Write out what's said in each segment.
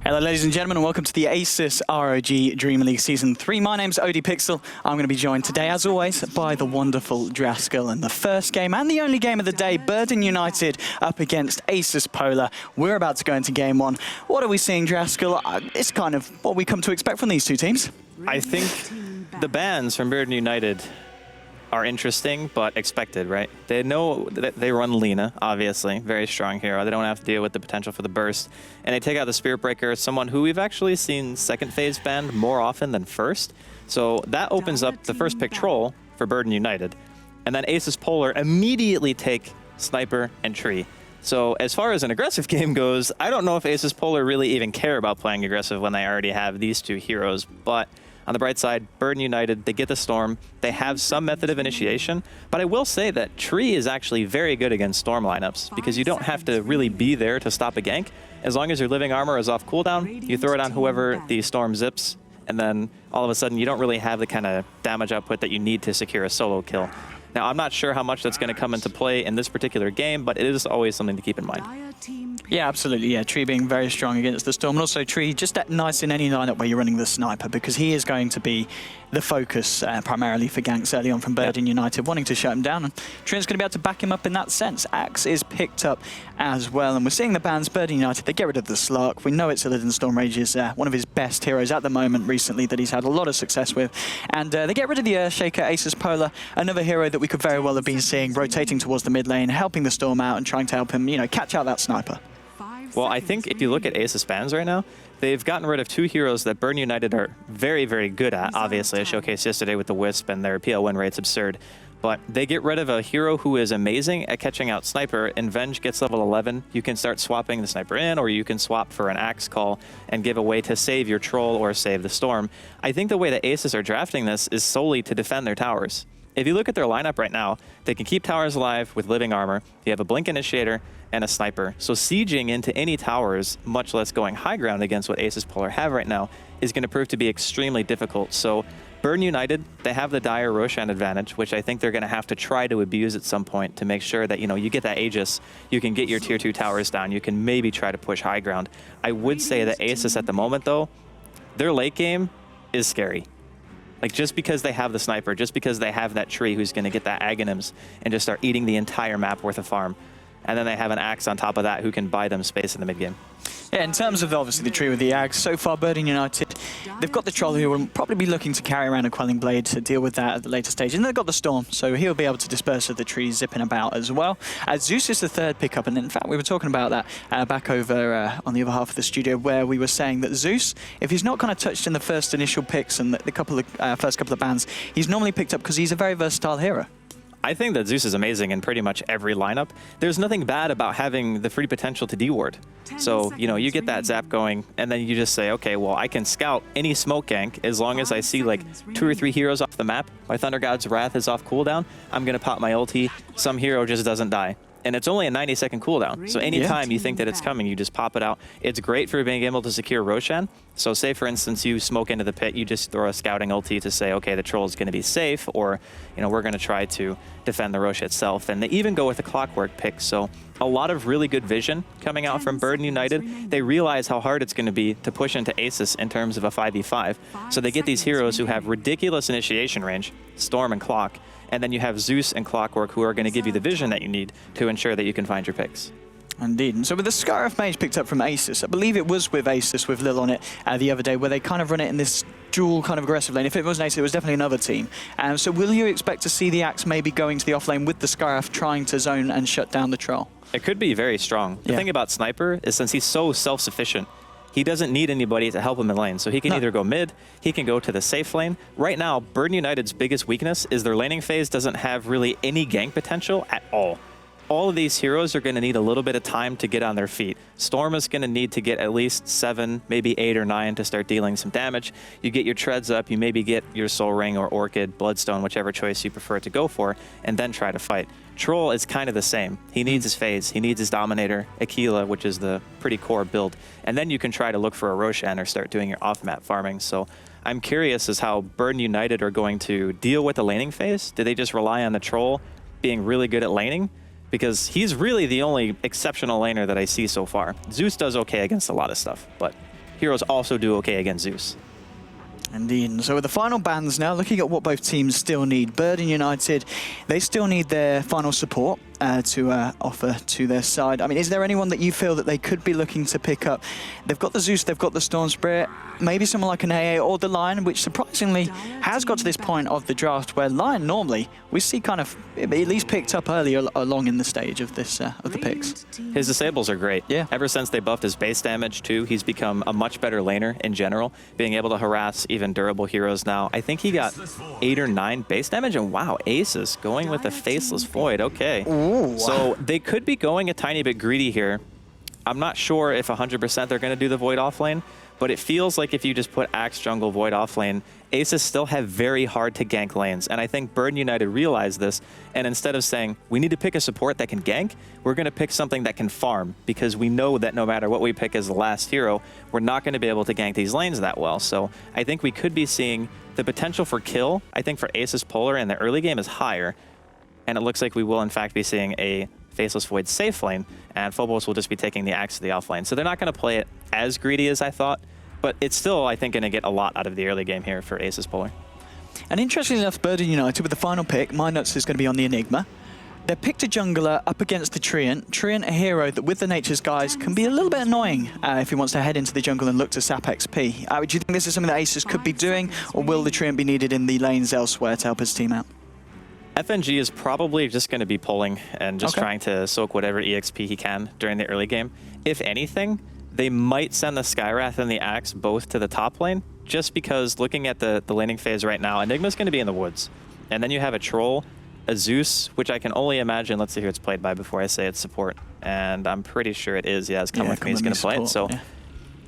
Hello ladies and gentlemen and welcome to the Asus ROG DreamLeague Season 3. My name's ODPixel. I'm going to be joined today as always by the wonderful Draskell in the first game and the only game of the day, Burden United up against Asus Polar. We're about to go into game one. What are we seeing, Draskell? It's kind of what we come to expect from these two teams. I think the bans from Burden United are interesting, but expected, right? They know that they run Lina, obviously, very strong hero. They don't have to deal with the potential for the burst. And they take out the Spirit Breaker, someone who we've actually seen second phase banned more often than first. So that opens up the first pick Troll for Burden United. And then Asus Polar immediately take Sniper and Tree. So as far as an aggressive game goes, I don't know if Asus Polar really even care about playing aggressive when they already have these two heroes, but on the bright side, Burden United, they get the Storm. They have some method of initiation, but I will say that Tree is actually very good against Storm lineups because you don't have to really be there to stop a gank. As long as your living armor is off cooldown, you throw it on whoever the Storm zips, and then all of a sudden you don't really have the kind of damage output that you need to secure a solo kill. Now, I'm not sure how much that's going to come into play in this particular game, but it is always something to keep in mind. Yeah, absolutely. Yeah, Tree being very strong against the Storm, and also Tree just that nice in any lineup where you're running the Sniper, because he is going to be the focus primarily for ganks early on from Burden United, wanting to shut him down, and Tree's going to be able to back him up in that sense. Axe is picked up as well, and we're seeing the bans. Burden United, they get rid of the Slark. We know it's Illidan Stormrage is one of his best heroes at the moment recently that he's had a lot of success with, and they get rid of the Earthshaker. Asus Polar, another hero that we could very well have been seeing rotating towards the mid lane, helping the Storm out and trying to help him, you know, catch out that Sniper. Well, I think if you look at Asus bans right now, they've gotten rid of two heroes that Burden United are very, very good at. Obviously, I showcased yesterday with the Wisp, and their PL win rate's absurd. But they get rid of a hero who is amazing at catching out Sniper, and Venge gets level 11. You can start swapping the Sniper in, or you can swap for an Axe call and give a way to save your Troll or save the Storm. I think the way that Asus are drafting this is solely to defend their towers. If you look at their lineup right now, they can keep towers alive with living armor. You have a Blink Initiator and a Sniper. So sieging into any towers, much less going high ground against what Asus Polar have right now, is going to prove to be extremely difficult. So Burden United, they have the dire Roshan advantage, which I think they're going to have to try to abuse at some point to make sure that, you know, you get that Aegis, you can get your tier 2 towers down, you can maybe try to push high ground. I would say that Asus at the moment, though, their late game is scary. Like, just because they have the Sniper, just because they have that Tree who's going to get that Aghanims and just start eating the entire map worth of farm. And then they have an Axe on top of that who can buy them space in the mid game. Yeah, in terms of obviously the Tree with the Axe, so far Burden United, they've got the Troll who will probably be looking to carry around a Quelling Blade to deal with that at the later stage. And they've got the Storm, so he'll be able to disperse of the Tree zipping about as well. Zeus is the third pickup, and in fact we were talking about that back over on the other half of the studio, where we were saying that Zeus, if he's not kind of touched in the first initial picks and the first couple of bans, he's normally picked up because he's a very versatile hero. I think that Zeus is amazing in pretty much every lineup. There's nothing bad about having the free potential to D-ward. So, you know, you get that zap going, and then you just say, okay, well, I can scout any smoke gank as long as I see like 2 or 3 heroes off the map. My Thunder God's Wrath is off cooldown. I'm going to pop my ulti. Some hero just doesn't die. And it's only a 90-second cooldown. So anytime you think that it's coming, you just pop it out. It's great for being able to secure Roshan. So say, for instance, you smoke into the pit, you just throw a scouting ulti to say, okay, the Troll is going to be safe, or, you know, we're going to try to defend the Rosh itself. And they even go with a Clockwork pick. So a lot of really good vision coming out from Burden United. They realize how hard it's going to be to push into Asus in terms of a 5v5. So they get these heroes who have ridiculous initiation range, Storm and Clock. And then you have Zeus and Clockwork who are going to give you the vision that you need to ensure that you can find your picks. Indeed. And so with the Scarif Mage picked up from Asus, I believe it was with Asus, with Lil on it the other day, where they kind of run it in this dual kind of aggressive lane. If it wasn't Asus, it was definitely another team. So will you expect to see the Axe maybe going to the off lane with the Scarif trying to zone and shut down the Troll? It could be very strong. The thing about Sniper is, since he's so self-sufficient, he doesn't need anybody to help him in lane. So he can either go mid, he can go to the safe lane. Right now, Burden United's biggest weakness is their laning phase doesn't have really any gank potential at all. All of these heroes are going to need a little bit of time to get on their feet. Storm is going to need to get at least 7, maybe 8 or 9 to start dealing some damage. You get your treads up, you maybe get your Soul Ring or Orchid, Bloodstone, whichever choice you prefer to go for, and then try to fight. Troll is kind of the same. He needs his phase, he needs his Dominator, Aquila, which is the pretty core build, and then you can try to look for a Roshan or start doing your off-map farming. So I'm curious as how Burden United are going to deal with the laning phase. Do they just rely on the Troll being really good at laning? Because he's really the only exceptional laner that I see so far. Zeus does okay against a lot of stuff, but heroes also do okay against Zeus. Indeed. And so with the final bans now, looking at what both teams still need. Burden United, they still need their final support to offer to their side. I mean, is there anyone that you feel that they could be looking to pick up? They've got the Zeus, they've got the Storm Spirit, maybe someone like an AA or the Lion, which surprisingly has got to this point of the draft where Lion normally we see kind of at least picked up earlier along in the stage of this of the picks. His disables are great. Yeah. Ever since they buffed his base damage too, he's become a much better laner in general, being able to harass even durable heroes now. I think he got 8 or 9 base damage, and wow, Asus going with the Faceless Void. Okay. Ooh. So they could be going a tiny bit greedy here. I'm not sure if 100% they're going to do the Void off lane, but it feels like if you just put Axe jungle Void off lane, Asus still have very hard to gank lanes. And I think Burden United realized this, and instead of saying, we need to pick a support that can gank, we're going to pick something that can farm, because we know that no matter what we pick as the last hero, we're not going to be able to gank these lanes that well. So I think we could be seeing the potential for kill, I think for Asus Polar in the early game is higher. And it looks like we will in fact be seeing a Faceless Void safe lane, and Phobos will just be taking the Axe to the off lane. So they're not going to play it as greedy as I thought, but it's still, I think, going to get a lot out of the early game here for Asus Polar. And interestingly enough, Burden United with the final pick, my nuts is going to be on the Enigma. They picked a jungler up against the Treant. Treant, a hero that with the Nature's Guise can be a little bit annoying if he wants to head into the jungle and look to sap XP. Do you think this is something that Asus could be doing, or will the Treant be needed in the lanes elsewhere to help his team out? FNG is probably just going to be pulling and just trying to soak whatever EXP he can during the early game. If anything, they might send the Skywrath and the Axe both to the top lane, just because looking at the laning phase right now, Enigma's going to be in the woods. And then you have a Troll, a Zeus, which I can only imagine, let's see who it's played by before I say it's support. And I'm pretty sure it is, yeah, it's Come With Me, he's going to play it. So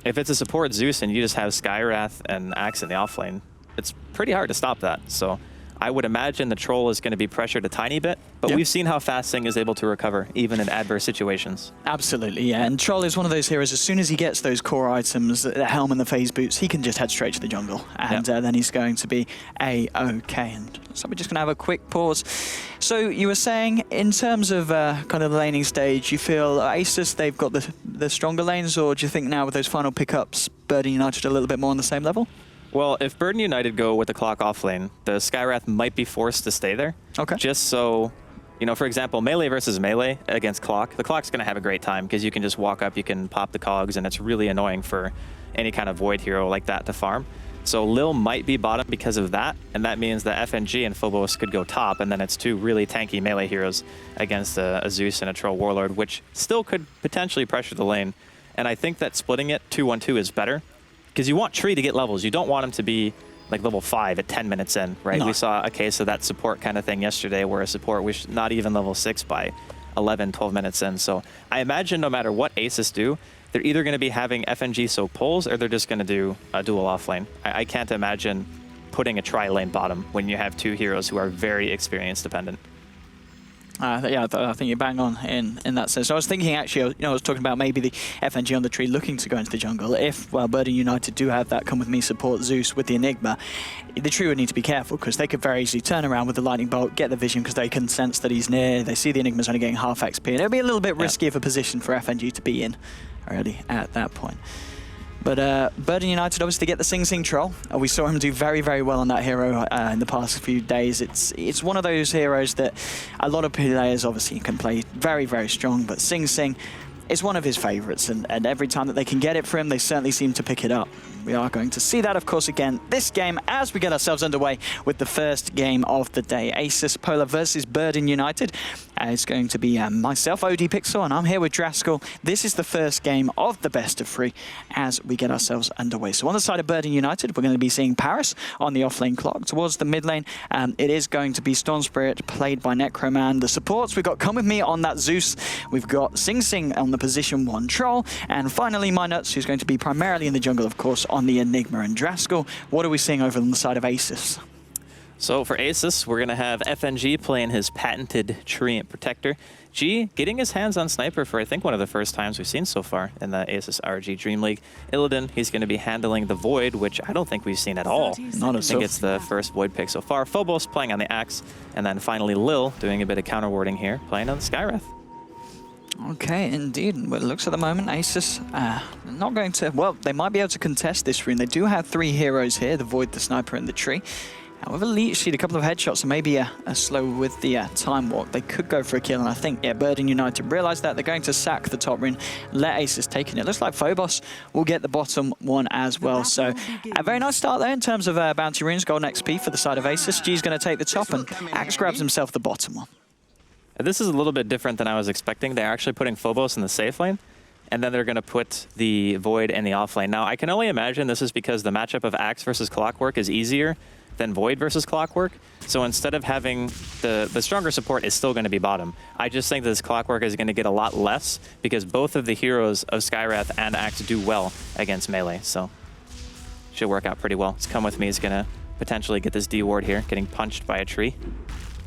if it's a support Zeus and you just have Skywrath and Axe in the off lane, it's pretty hard to stop that. So I would imagine the Troll is going to be pressured a tiny bit, but we've seen how fast Sing is able to recover, even in adverse situations. Absolutely, yeah. And Troll is one of those heroes, as soon as he gets those core items, the helm and the phase boots, he can just head straight to the jungle. And then he's going to be A-OK. And so we're just going to have a quick pause. So you were saying, in terms of kind of the laning stage, you feel Asus, they've got the stronger lanes, or do you think now with those final pickups, Burden United a little bit more on the same level? Well, if Burden United go with the clock off lane, the Skywrath might be forced to stay there. Okay. Just so, you know, for example, melee versus melee against clock, the clock's going to have a great time because you can just walk up, you can pop the cogs, and it's really annoying for any kind of void hero like that to farm. So Lil might be bottom because of that, and that means that FNG and Phobos could go top, and then it's 2 really tanky melee heroes against a Zeus and a Troll Warlord, which still could potentially pressure the lane. And I think that splitting it 2-1-2 is better. Because you want Tree to get levels. You don't want him to be like level 5 at 10 minutes in, right? No. We saw a case of that support kind of thing yesterday where a support was not even level 6 by 11, 12 minutes in. So I imagine no matter what Asus do, they're either going to be having FNG soak pulls or they're just going to do a dual offlane. I can't imagine putting a tri-lane bottom when you have 2 heroes who are very experience dependent. Yeah, I think you're bang on in that sense. So I was thinking, actually, I was talking about maybe the FNG on the tree looking to go into the jungle. If, well, Burden United do have that Come With Me support Zeus with the Enigma, the tree would need to be careful because they could very easily turn around with the Lightning Bolt, get the vision because they can sense that he's near, they see the Enigma's only getting half XP, and it would be a little bit risky of a position for FNG to be in already at that point. But Burden United obviously get the Sing Sing Troll. We saw him do very, very well on that hero in the past few days. It's one of those heroes that a lot of players obviously can play very, very strong, but Sing Sing is one of his favorites, and every time that they can get it for him, they certainly seem to pick it up. We are going to see that, of course, again this game as we get ourselves underway with the first game of the day. Asus Polar versus Burden United. It's going to be myself, OD Pixel, and I'm here with Draskell. This is the first game of the best of 3 as we get ourselves underway. So on the side of Burden United, we're going to be seeing Paris on the offlane clock. Towards the mid lane, it is going to be Storm Spirit, played by Necroman. The supports, we've got Come With Me on that Zeus. We've got Sing Sing on the position 1 Troll. And finally, My Nuts, who's going to be primarily in the jungle, of course, on the Enigma. And Draskell, what are we seeing over on the side of Asus? So for Asus, we're going to have FNG playing his patented Treant Protector. G getting his hands on Sniper for, I think, one of the first times we've seen so far in the Asus ROG DreamLeague. Illidan, he's going to be handling the Void, which I don't think we've seen at all. Not I think it's the first Void pick so far. Phobos playing on the Axe, and then finally Lil doing a bit of counter warding here, playing on the Skywrath. Okay, indeed. Well, it looks at the moment, Asus not going to... Well, they might be able to contest this rune. They do have 3 heroes here, the Void, the Sniper, and the Tree. However, Leech Seed, a couple of headshots, and maybe a slow with the Time Walk. They could go for a kill, and I think, yeah, Bird and United realize that. They're going to sack the top rune, let Asus take it. It looks like Phobos will get the bottom one as well. So, a very nice start there in terms of bounty runes, golden XP for the side of Asus. G's going to take the top, and Axe grabs himself the bottom one. This is a little bit different than I was expecting. They're actually putting Phobos in the safe lane, and then they're going to put the Void in the off lane. Now, I can only imagine this is because the matchup of Axe versus Clockwork is easier than Void versus Clockwork. So instead of having the stronger support is still going to be bottom. I just think this Clockwork is going to get a lot less because both of the heroes of Skywrath and Axe do well against melee. So should work out pretty well. It's Come With Me is going to potentially get this D ward here, getting punched by a tree.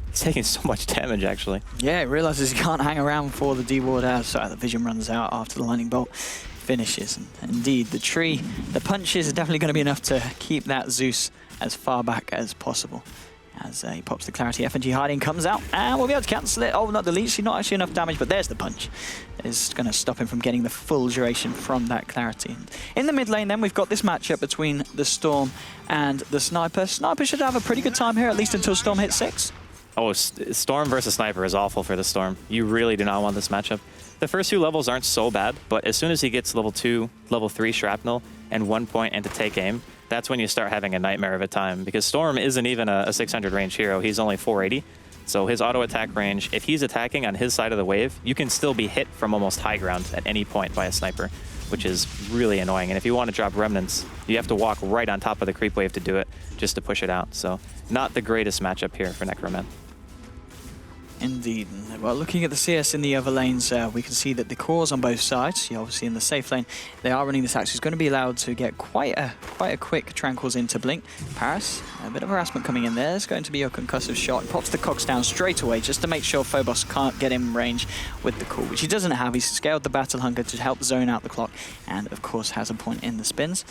He's taking so much damage, actually. Yeah, he realizes he can't hang around for the D ward as the vision runs out after the lightning bolt finishes. And indeed, the tree, the punches are definitely going to be enough to keep that Zeus as far back as possible. As he pops the clarity, FNG hiding comes out, and we'll be able to cancel it. Oh, not the leech, not actually enough damage, but there's the punch. It's going to stop him from getting the full duration from that clarity. In the mid lane, then, we've got this matchup between the Storm and the Sniper. Sniper should have a pretty good time here, at least until Storm hits 6. Oh, Storm versus Sniper is awful for the Storm. You really do not want this matchup. The first 2 levels aren't so bad, but as soon as he gets level 2, level 3 Shrapnel, and 1 point into take aim, that's when you start having a nightmare of a time, because Storm isn't even a 600 range hero. He's only 480. So his auto attack range, if he's attacking on his side of the wave, you can still be hit from almost high ground at any point by a sniper, which is really annoying. And if you want to drop remnants, you have to walk right on top of the creep wave to do it, just to push it out. So not the greatest matchup here for Necroman. Indeed. Well, looking at the CS in the other lanes, we can see that the cores on both sides, obviously in the safe lane, they are running this Axe. He's going to be allowed to get quite a quick Tranquils into Blink. Paris, a bit of harassment coming in there. There's going to be a concussive shot. Pops the Cox down straight away just to make sure Phobos can't get in range with the call, which he doesn't have. He's scaled the Battle Hunger to help zone out the clock, and of course has a point in the spins.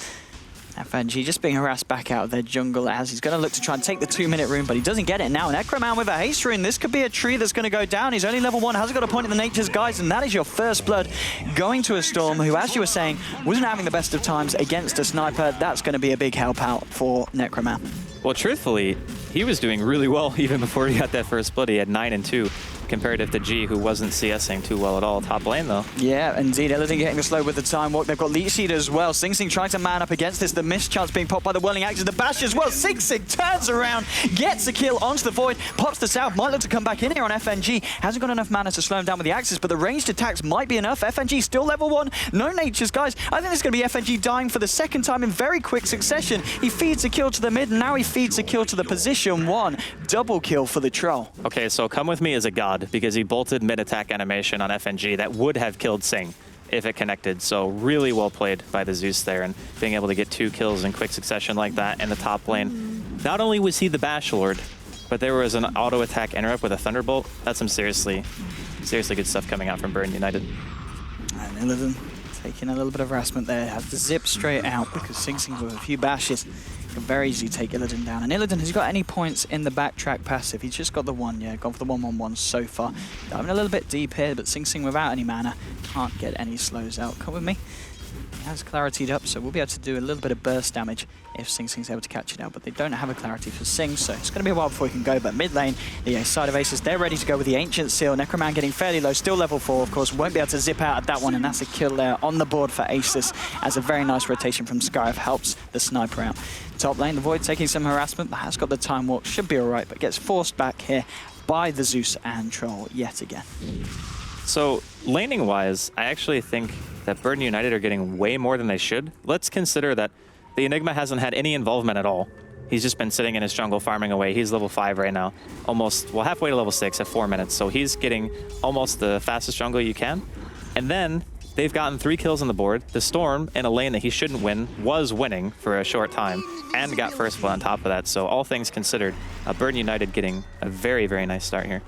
FNG just being harassed back out of their jungle as he's going to look to try and take the 2-minute rune, but he doesn't get it now. Necroman with a haste rune. This could be a tree that's going to go down. He's only level 1, hasn't got a point in the Nature's Guides, and that is your first blood going to a Storm who, as you were saying, wasn't having the best of times against a Sniper. That's going to be a big help out for Necroman. Well, truthfully, he was doing really well even before he got that first blood. He had 9 and 2. Comparative to G, who wasn't CSing too well at all. Top lane, though. Yeah, indeed. Illidan getting the slow with the time walk. They've got Leech Seed as well. Sing Sing trying to man up against this. The mischance being popped by the Whirling Axes. The Bash as well. Sing Sing turns around, gets a kill onto the Void, pops the South. Might look to come back in here on FNG. Hasn't got enough mana to slow him down with the Axes, but the ranged attacks might be enough. FNG still level 1. No Nature's Guys. I think it's going to be FNG dying for the second time in very quick succession. He feeds a kill to the mid, and now he feeds a kill to the position 1. Double kill for the Troll. Okay, so Come With Me is a god because he bolted mid-attack animation on FNG that would have killed Sing if it connected. So really well played by the Zeus there, and being able to get 2 kills in quick succession like that in the top lane. Not only was he the Bash Lord, but there was an auto attack interrupt with a Thunderbolt. That's some seriously good stuff coming out from Burn United. And Illidan taking a little bit of harassment there. Has to zip straight out because Sing Sing with a few bashes can very easily take Illidan down. And Illidan, has he got any points in the backtrack passive? He's just got the 1, yeah, gone for the 1-1-1 so far. Diving a little bit deep here, but Sing Sing without any mana can't get any slows out. Come with me. He has clarity'd up, so we'll be able to do a little bit of burst damage if Sing Sing's able to catch it out, but they don't have a clarity for Sing, so it's going to be a while before he can go. But mid lane, the side of Asus, they're ready to go with the Ancient Seal. Necroman getting fairly low, still level 4, of course, won't be able to zip out at that one, and that's a kill there on the board for Asus, as a very nice rotation from Skyriff helps the Sniper out. Top lane, the Void taking some harassment, but has got the Time Walk, should be alright, but gets forced back here by the Zeus and Troll yet again. So, laning-wise, I actually think that Burden United are getting way more than they should. Let's consider that the Enigma hasn't had any involvement at all. He's just been sitting in his jungle farming away. He's level 5 right now. Almost, well, halfway to level 6 at 4 minutes. So he's getting almost the fastest jungle you can. And then they've gotten 3 kills on the board. The Storm, in a lane that he shouldn't win, was winning for a short time and got first blood on top of that. So all things considered, Burden United getting a very, very nice start here.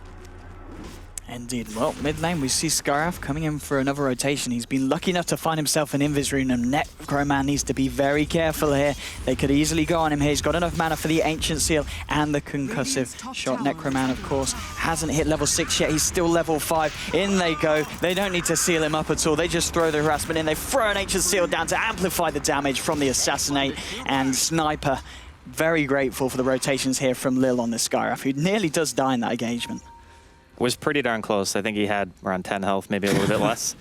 Indeed. Well, mid lane, we see Scaraf coming in for another rotation. He's been lucky enough to find himself an Invis rune, and Necroman needs to be very careful here. They could easily go on him here. He's got enough mana for the Ancient Seal and the concussive shot. Necroman, of course, hasn't hit level 6 yet. He's still level 5. In they go. They don't need to seal him up at all. They just throw the harassment in. They throw an Ancient Seal down to amplify the damage from the Assassinate, and Sniper very grateful for the rotations here from Lil on this Scaraf, who nearly does die in that engagement. Was pretty darn close. I think he had around 10 health, maybe a little bit less.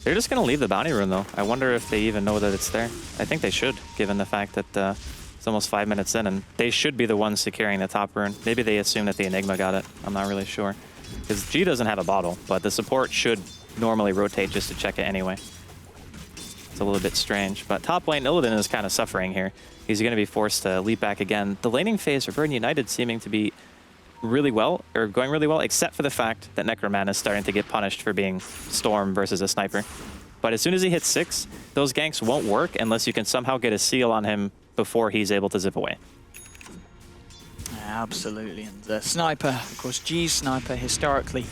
They're just going to leave the bounty rune, though. I wonder if they even know that it's there. I think they should, given the fact that it's almost 5 minutes in, and they should be the ones securing the top rune. Maybe they assume that the Enigma got it. I'm not really sure. Because G doesn't have a bottle, but the support should normally rotate just to check it anyway. It's a little bit strange. But top lane, Illidan is kind of suffering here. He's going to be forced to leap back again. The laning phase for Burden United seeming to be really well, or going really well, except for the fact that Necroman is starting to get punished for being Storm versus a Sniper. But as soon as he hits 6, those ganks won't work unless you can somehow get a seal on him before he's able to zip away. Absolutely, and the Sniper, of course, G's Sniper historically,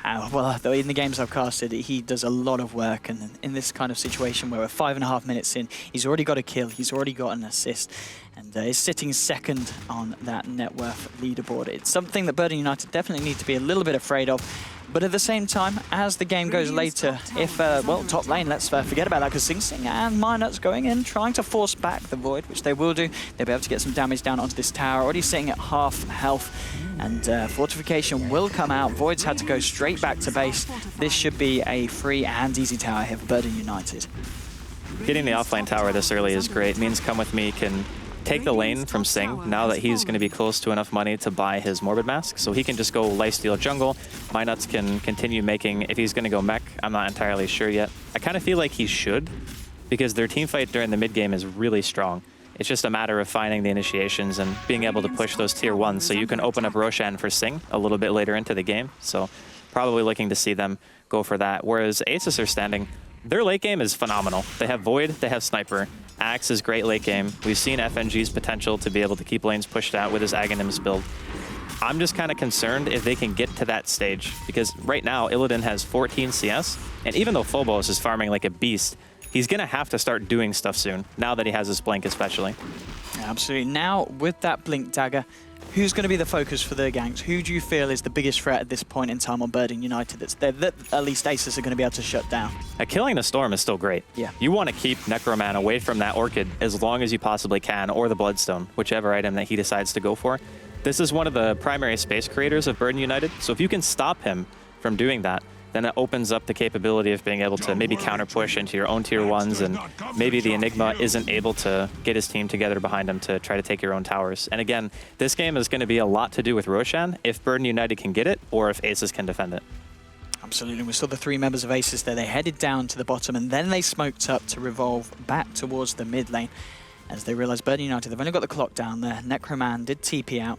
well, though in the games I've casted, he does a lot of work, and in this kind of situation where we're 5.5 minutes in, he's already got a kill, he's already got an assist, and is sitting second on that net worth leaderboard. It's something that Burden United definitely need to be a little bit afraid of, but at the same time, as the game goes later, if, well, top lane, let's forget about that, because Sing Sing and Minot's going in, trying to force back the Void, which they will do. They'll be able to get some damage down onto this tower, already sitting at half health, and Fortification will come out. Void's had to go straight back to base. This should be a free and easy tower here for Burden United. Getting the offlane tower this early is great. It means Come With Me can take the lane from Sing now that he's going to be close to enough money to buy his Morbid Mask. So he can just go lifesteal jungle. Minuts can continue making, if he's going to go mech, I'm not entirely sure yet. I kind of feel like he should, because their team fight during the mid game is really strong. It's just a matter of finding the initiations and being able to push those tier 1s so you can open up Roshan for Sing a little bit later into the game. So probably looking to see them go for that. Whereas Asus are standing, their late game is phenomenal. They have Void, they have Sniper. Axe is great late game. We've seen FNG's potential to be able to keep lanes pushed out with his Aghanims build. I'm just kind of concerned if they can get to that stage, because right now Illidan has 14 CS, and even though Phobos is farming like a beast, he's going to have to start doing stuff soon, now that he has his Blink especially. Absolutely. Now, with that Blink Dagger, who's going to be the focus for the ganks? Who do you feel is the biggest threat at this point in time on Burden United that at least Asus are going to be able to shut down? Killing the Storm is still great. Yeah. You want to keep Necroman away from that Orchid as long as you possibly can, or the Bloodstone, whichever item that he decides to go for. This is one of the primary space creators of Burden United, so if you can stop him from doing that, then it opens up the capability of being able to maybe counter push into your own tier 1s, and maybe the Enigma isn't able to get his team together behind him to try to take your own towers. And again, this game is going to be a lot to do with Roshan, if Burden United can get it, or if Asus can defend it. Absolutely. We saw the 3 members of Asus there. They headed down to the bottom, and then they smoked up to revolve back towards the mid lane, as they realized Burden United, they've only got the clock down there. Necroman did TP out.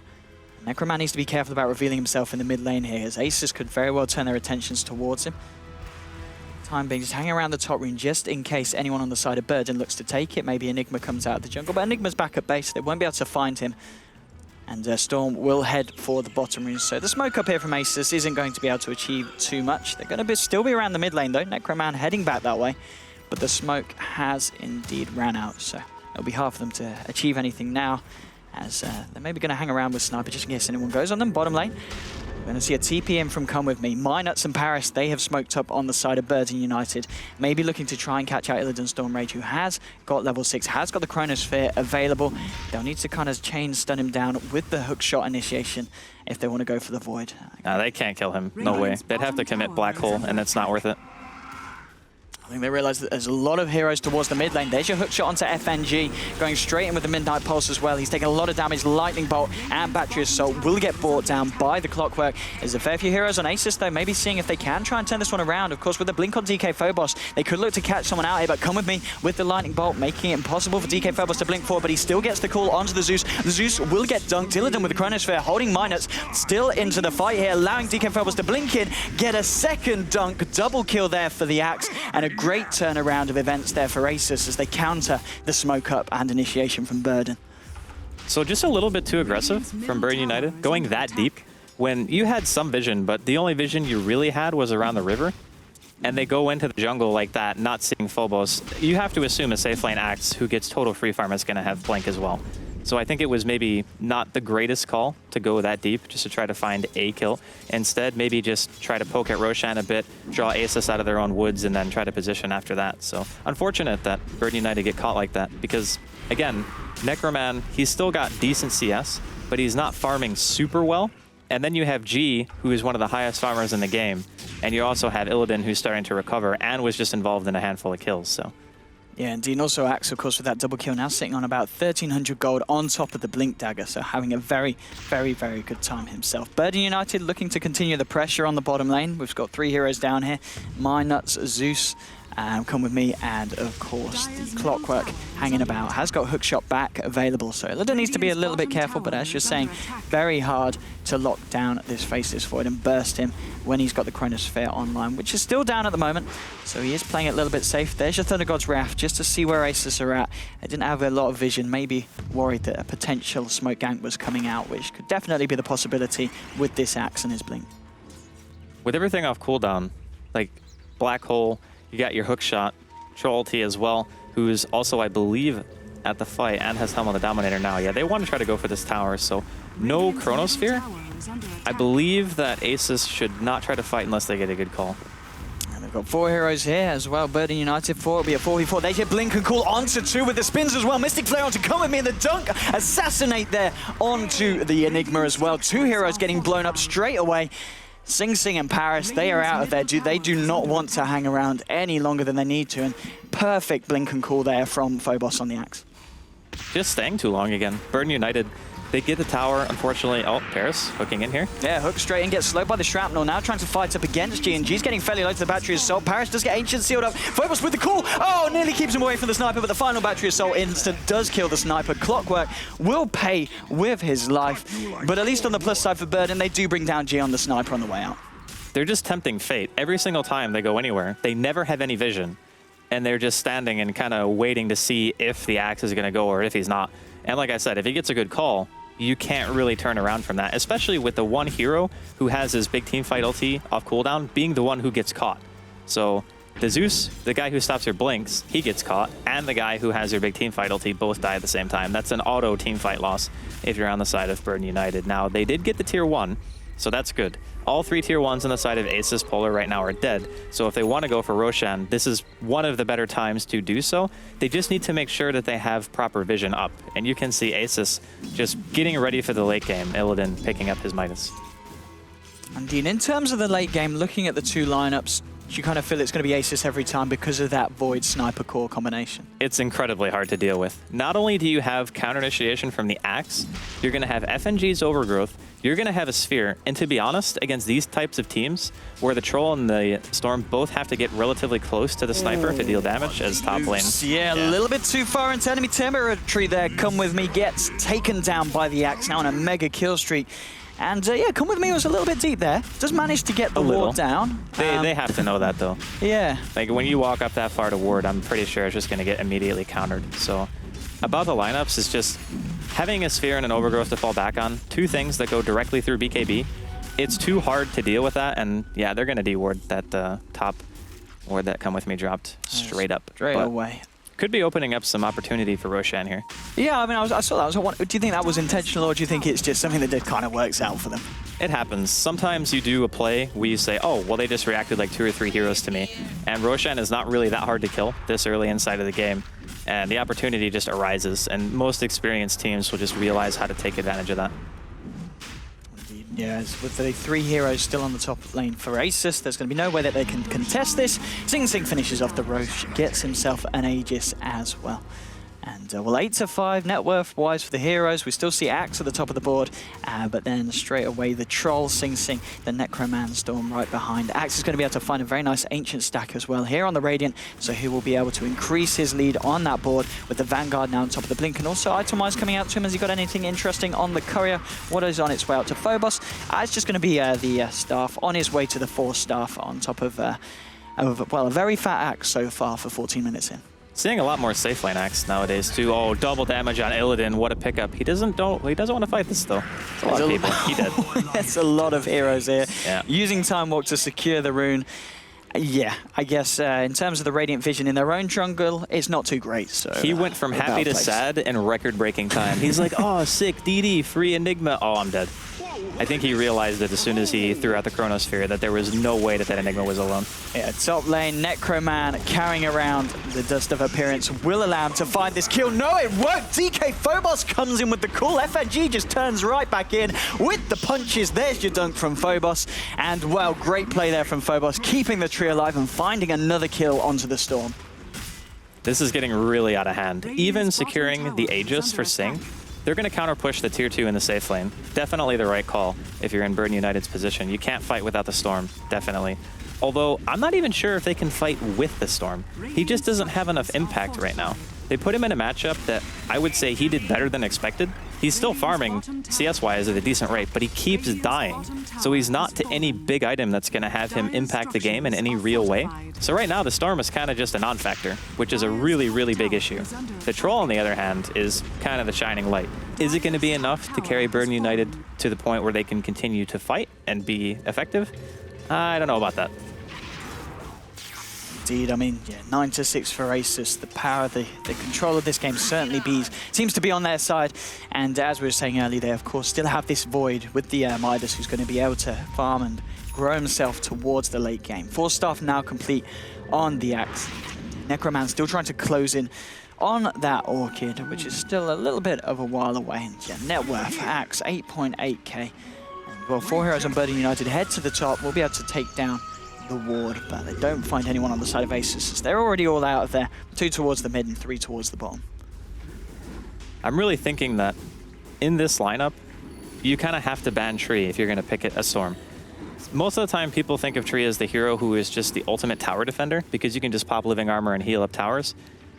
Necroman needs to be careful about revealing himself in the mid lane here, as Asus could very well turn their attentions towards him. Time being, just hang around the top rune just in case anyone on the side of Burden looks to take it. Maybe Enigma comes out of the jungle, but Enigma's back at base. They won't be able to find him. And Storm will head for the bottom rune. So the smoke up here from Asus isn't going to be able to achieve too much. They're going to still be around the mid lane though. Necroman heading back that way. But the smoke has indeed ran out. So it'll be hard for them to achieve anything now, as they're maybe going to hang around with Sniper just in case anyone goes on them. Bottom lane, we're going to see a TP in from Come With Me. Minuts and Paris, they have smoked up on the side of Burden United, maybe looking to try and catch out Illidan Stormrage, who has got level 6, has got the Chronosphere available. They'll need to kind of chain stun him down with the hook shot initiation if they want to go for the Void. No, they can't kill him. No way. They'd have to commit Black Hole, and it's not worth it. I think they realize that there's a lot of heroes towards the mid lane. There's your hook shot onto FNG, going straight in with the Midnight Pulse as well. He's taking a lot of damage. Lightning Bolt and Battery Assault will get brought down by the Clockwork. There's a fair few heroes on Asus though, maybe seeing if they can try and turn this one around. Of course, with the blink on DK Phobos, they could look to catch someone out here, but Come With Me with the Lightning Bolt, making it impossible for DK Phobos to blink forward, but he still gets the call onto the Zeus. The Zeus will get dunked. Illidan with the Chronosphere, holding Minus still into the fight here, allowing DK Phobos to blink in, get a second dunk, double kill there for the Axe, and a great turnaround of events there for Asus as they counter the smoke up and initiation from Burden. So just a little bit too aggressive from Burden United, going that deep. when you had some vision, but the only vision you really had was around the river, and they go into the jungle like that, not seeing Phobos, you have to assume a safe lane Axe who gets total free farm is going to have Blink as well. So I think it was maybe not the greatest call to go that deep just to try to find a kill. Instead, maybe just try to poke at Roshan a bit, draw Asus out of their own woods, and then try to position after that. So unfortunate that Burden United get caught like that because, again, Necroman, he's still got decent CS, but he's not farming super well. And then you have G, who is one of the highest farmers in the game. And you also have Illidan, who's starting to recover and was just involved in a handful of kills. So. Yeah, indeed. And also Axe, of course, with that double kill now sitting on about 1,300 gold on top of the Blink Dagger. So having a very, very, very good time himself. Burden United looking to continue the pressure on the bottom lane. We've got 3 heroes down here. My Nuts, Zeus, Come With Me, and of course the Clockwork hanging about. Has got hookshot back available, so Illidan needs to be a little bit careful, but as you're saying, very hard to lock down this Faceless Void and burst him when he's got the Chronosphere online, which is still down at the moment, so he is playing it a little bit safe. There's your Thunder God's Wrath, just to see where Asus are at. I didn't have a lot of vision, maybe worried that a potential smoke gank was coming out, which could definitely be the possibility with this Axe and his Blink. With everything off cooldown, like Black Hole, you got your hookshot, Troll T as well, who's also, I believe, at the fight and has Helm of the Dominator now. Yeah, they want to try to go for this tower, so no Chronosphere. I believe that Asus should not try to fight unless they get a good call. And they've got 4 heroes here as well. Burden United 4, it'll be a 4v4. They hit Blink and Cool onto 2 with the spins as well. Mystic Flare onto Come With Me in the dunk. Assassinate there onto the Enigma as well. 2 heroes getting blown up straight away. Sing Sing and Paris, they are out of there. They do not want to hang around any longer than they need to. And perfect Blink and Call there from Phobos on the Axe. Just staying too long again. Burden United, they get the tower, unfortunately. Oh, Paris hooking in here. Yeah, hook straight and gets slowed by the Shrapnel now, trying to fight up against G&G's getting fairly low to the Battery Assault. Paris does get Ancient sealed up. Phobos with the call. Oh, nearly keeps him away from the Sniper, but the final Battery Assault instant does kill the Sniper. Clockwork will pay with his life, but at least on the plus side for Burden, they do bring down G on the Sniper on the way out. They're just tempting fate. Every single time they go anywhere, they never have any vision. And they're just standing and kind of waiting to see if the Axe is going to go or if he's not. And like I said, if he gets a good call, you can't really turn around from that, especially with the one hero who has his big team fight ulti off cooldown being the one who gets caught. So the Zeus, the guy who stops your blinks, he gets caught, and the guy who has your big team fight ulti both die at the same time. That's an auto team fight loss if you're on the side of Burden United. Now, they did get the tier 1, so that's good. All 3 tier 1s on the side of Asus Polar right now are dead. So if they want to go for Roshan, this is one of the better times to do so. They just need to make sure that they have proper vision up. And you can see Asus just getting ready for the late game. Illidan picking up his Midas. Indeed, in terms of the late game, looking at the 2 lineups, you kind of feel it's going to be Asus every time because of that Void Sniper Core combination. It's incredibly hard to deal with. Not only do you have counter initiation from the Axe, you're going to have FNG's Overgrowth, you're going to have a Sphere, and to be honest, against these types of teams, where the Troll and the Storm both have to get relatively close to the Sniper to deal damage as top lane. Yeah, a little bit too far into enemy territory there. Come With Me gets taken down by the Axe, now on a mega kill streak. And yeah, Come With Me was a little bit deep there. Does manage to get the ward down. They have to know that, though. Yeah. Like, when you walk up that far to ward, I'm pretty sure it's just going to get immediately countered. So, about the lineups is just having a Sphere and an Overgrowth to fall back on. 2 things that go directly through BKB. It's too hard to deal with that, and yeah, they're going to de-ward that top ward that Come With Me dropped straight up. Straight away. Could be opening up some opportunity for Roshan here. Yeah, I mean, I saw that. Do you think that was intentional, or do you think it's just something that kind of works out for them? It happens. Sometimes you do a play where you say, oh, well, they just reacted like 2 or 3 heroes to me. And Roshan is not really that hard to kill this early inside of the game. And the opportunity just arises. And most experienced teams will just realize how to take advantage of that. Yeah, with the 3 heroes still on the top lane for Asus, there's going to be no way that they can contest this. Sing Sing finishes off the Roche, gets himself an Aegis as well. And well, 8-5 net worth-wise for the heroes. We still see Axe at the top of the board, but then straight away the Troll, Sing Sing, the Necroman Storm right behind. Axe is going to be able to find a very nice Ancient stack as well here on the Radiant, so he will be able to increase his lead on that board with the Vanguard now on top of the Blink, and also item-wise coming out to him. Has he got anything interesting on the Courier? What is on its way out to Phobos? It's just going to be the Staff on his way to the 4 Staff on top of, well, a very fat Axe so far for 14 minutes in. Seeing a lot more safe lane Axe nowadays too. Oh, double damage on Illidan. What a pickup. He doesn't want to fight this though. It's a lot of people. He did. That's a lot of heroes here. Yeah. Using Time Walk to secure the rune. Yeah, I guess in terms of the Radiant Vision in their own jungle, it's not too great. So he went from happy to sad in record-breaking time. He's like, oh, sick, DD, free Enigma. Oh, I'm dead. I think he realized it as soon as he threw out the Chronosphere that there was no way that Enigma was alone. Yeah, top lane, Necroman carrying around the Dust of Appearance will allow him to find this kill. No, it worked! DK Phobos comes in with the call. FNG just turns right back in with the punches. There's your dunk from Phobos. And, well, great play there from Phobos, keeping the tree alive and finding another kill onto the Storm. This is getting really out of hand. Even securing the Aegis for Sing, they're going to counter push the tier 2 in the safe lane. Definitely the right call if you're in Burden United's position. You can't fight without the Storm, definitely. Although, I'm not even sure if they can fight with the Storm. He just doesn't have enough impact right now. They put him in a matchup that I would say he did better than expected. He's still farming CS-wise at a decent rate, but he keeps dying. So he's not to any big item that's going to have him impact the game in any real way. So right now, the Storm is kind of just a non-factor, which is a really, really big issue. The Troll, on the other hand, is kind of the shining light. Is it going to be enough to carry Burden United to the point where they can continue to fight and be effective? I don't know about that. Indeed, I mean, yeah, 9-6 for Asus. The power, the control of this game certainly seems to be on their side. And as we were saying earlier, they of course still have this void with the Midas, who's going to be able to farm and grow himself towards the late game. 4 staff now complete on the Axe. Necroman still trying to close in on that Orchid, which is still a little bit of a while away. And yeah, net worth, Axe, 8.8k. And well, 4 heroes on Burden United head to the top. We'll be able to take down the ward, but they don't find anyone on the side of Asus, as they're already all out of there. 2 towards the mid and 3 towards the bottom. I'm really thinking that in this lineup, you kind of have to ban Tree if you're going to pick a Storm. Most of the time, people think of Tree as the hero who is just the ultimate tower defender, because you can just pop living armor and heal up towers.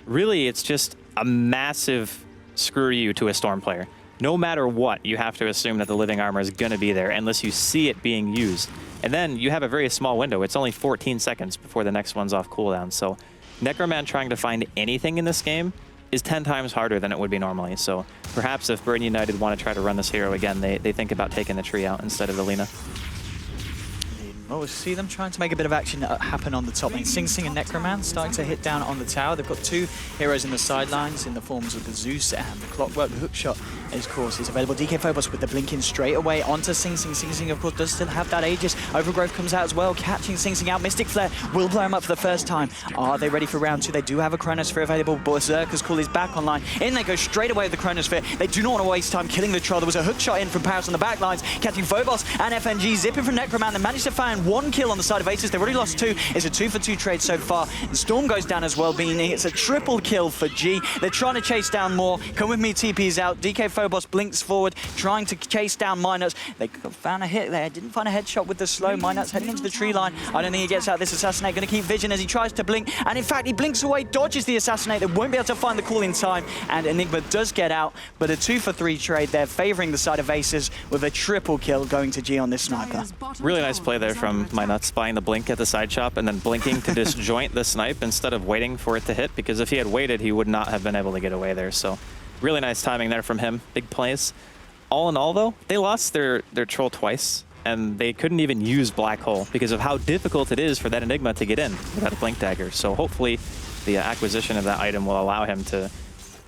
Really, it's just a massive screw you to a Storm player. No matter what, you have to assume that the living armor is going to be there unless you see it being used. And then you have a very small window. It's only 14 seconds before the next one's off cooldown. So Necroman trying to find anything in this game is 10 times harder than it would be normally. So perhaps if Burden United want to try to run this hero again, they think about taking the tree out instead of the Lina. Well, we see them trying to make a bit of action happen on the top lane. Sing Sing and Necroman starting to hit down on the tower. They've got 2 heroes in the sidelines in the forms of the Zeus and the Clockwork. The hookshot, of course, is available. DK Phobos with the blinking straight away onto Sing Sing. Sing Sing, of course, does still have that Aegis. Overgrowth comes out as well, catching Sing Sing out. Mystic Flare will blow him up for the first time. Are they ready for round 2? They do have a Chronosphere available. Berserker's Call is back online. In they go straight away with the Chronosphere. They do not want to waste time killing the Troll. There was a hookshot in from Paris on the back lines, catching Phobos and FNG, zipping from Necroman. They managed to find 1 kill on the side of Asus. They've already lost 2. It's a 2-for-2 trade so far. And Storm goes down as well, meaning it's a triple kill for G. They're trying to chase down more. Come with me, TP's out. DK Phobos blinks forward, trying to chase down Minus. They found a hit there. Didn't find a headshot with the slow. Minus heading into the tree line. I don't think he gets out this assassinate. Going to keep vision as he tries to blink. And in fact, he blinks away, dodges the assassinate. They won't be able to find the call in time. And Enigma does get out. But a 2-for-3 trade there, favoring the side of Aces with a triple kill going to G on this sniper. Really nice play there from Minus, buying the blink at the side shop and then blinking to disjoint the snipe instead of waiting for it to hit, because if he had waited, he would not have been able to get away there. So really nice timing there from him. Big plays. All in all, though, they lost their Troll twice, and they couldn't even use Black Hole because of how difficult it is for that Enigma to get in without a Blink Dagger. So hopefully the acquisition of that item will allow him to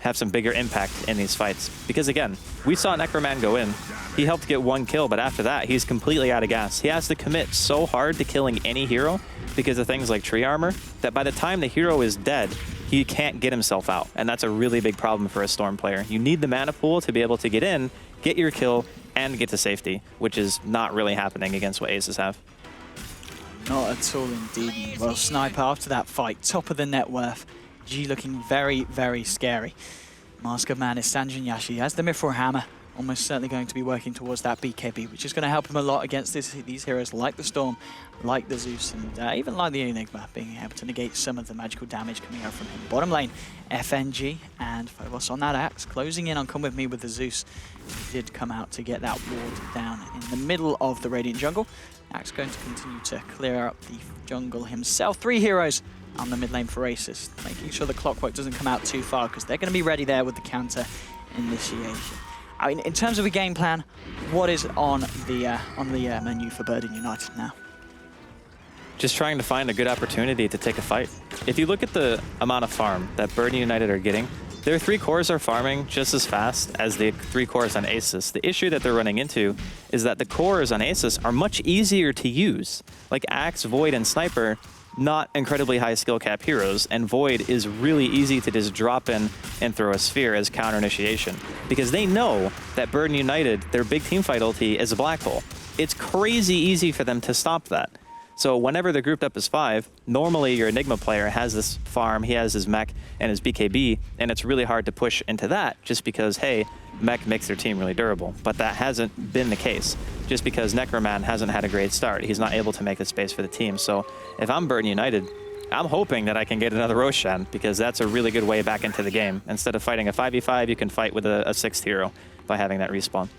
have some bigger impact in these fights. Because again, we saw Necroman go in. He helped get 1 kill, but after that, he's completely out of gas. He has to commit so hard to killing any hero because of things like tree armor that by the time the hero is dead, he can't get himself out. And that's a really big problem for a Storm player. You need the mana pool to be able to get in, get your kill, and get to safety, which is not really happening against what Aces have. Not at all indeed. Well, Sniper after that fight, top of the net worth. G looking very, very scary. Mask of Man is Sanjin Yashi. Has the Mithril Hammer. Almost certainly going to be working towards that BKB, which is going to help him a lot against these heroes like the Storm, like the Zeus, and even like the Enigma, being able to negate some of the magical damage coming out from him. Bottom lane, FNG and Phobos on that Axe, closing in on Come With Me with the Zeus. He did come out to get that ward down in the middle of the Radiant jungle. Axe going to continue to clear up the jungle himself. 3 heroes on the mid lane for Asus, making sure the clockwork doesn't come out too far because they're going to be ready there with the counter initiation. I mean, in terms of a game plan, what is on the menu for Burden United now? Just trying to find a good opportunity to take a fight. If you look at the amount of farm that Burden United are getting, their 3 cores are farming just as fast as the 3 cores on Asus. The issue that they're running into is that the cores on Asus are much easier to use. Like Axe, Void, and Sniper, not incredibly high skill cap heroes, and Void is really easy to just drop in and throw a sphere as counter initiation. Because they know that Burden United, their big teamfight ulti, is a black hole. It's crazy easy for them to stop that. So whenever they're grouped up as 5, normally your Enigma player has this farm, he has his mech and his BKB, and it's really hard to push into that just because, hey, mech makes their team really durable. But that hasn't been the case, just because Necroman hasn't had a great start. He's not able to make the space for the team. So if I'm Burden United, I'm hoping that I can get another Roshan, because that's a really good way back into the game. Instead of fighting a 5v5, you can fight with a 6th hero by having that respawn.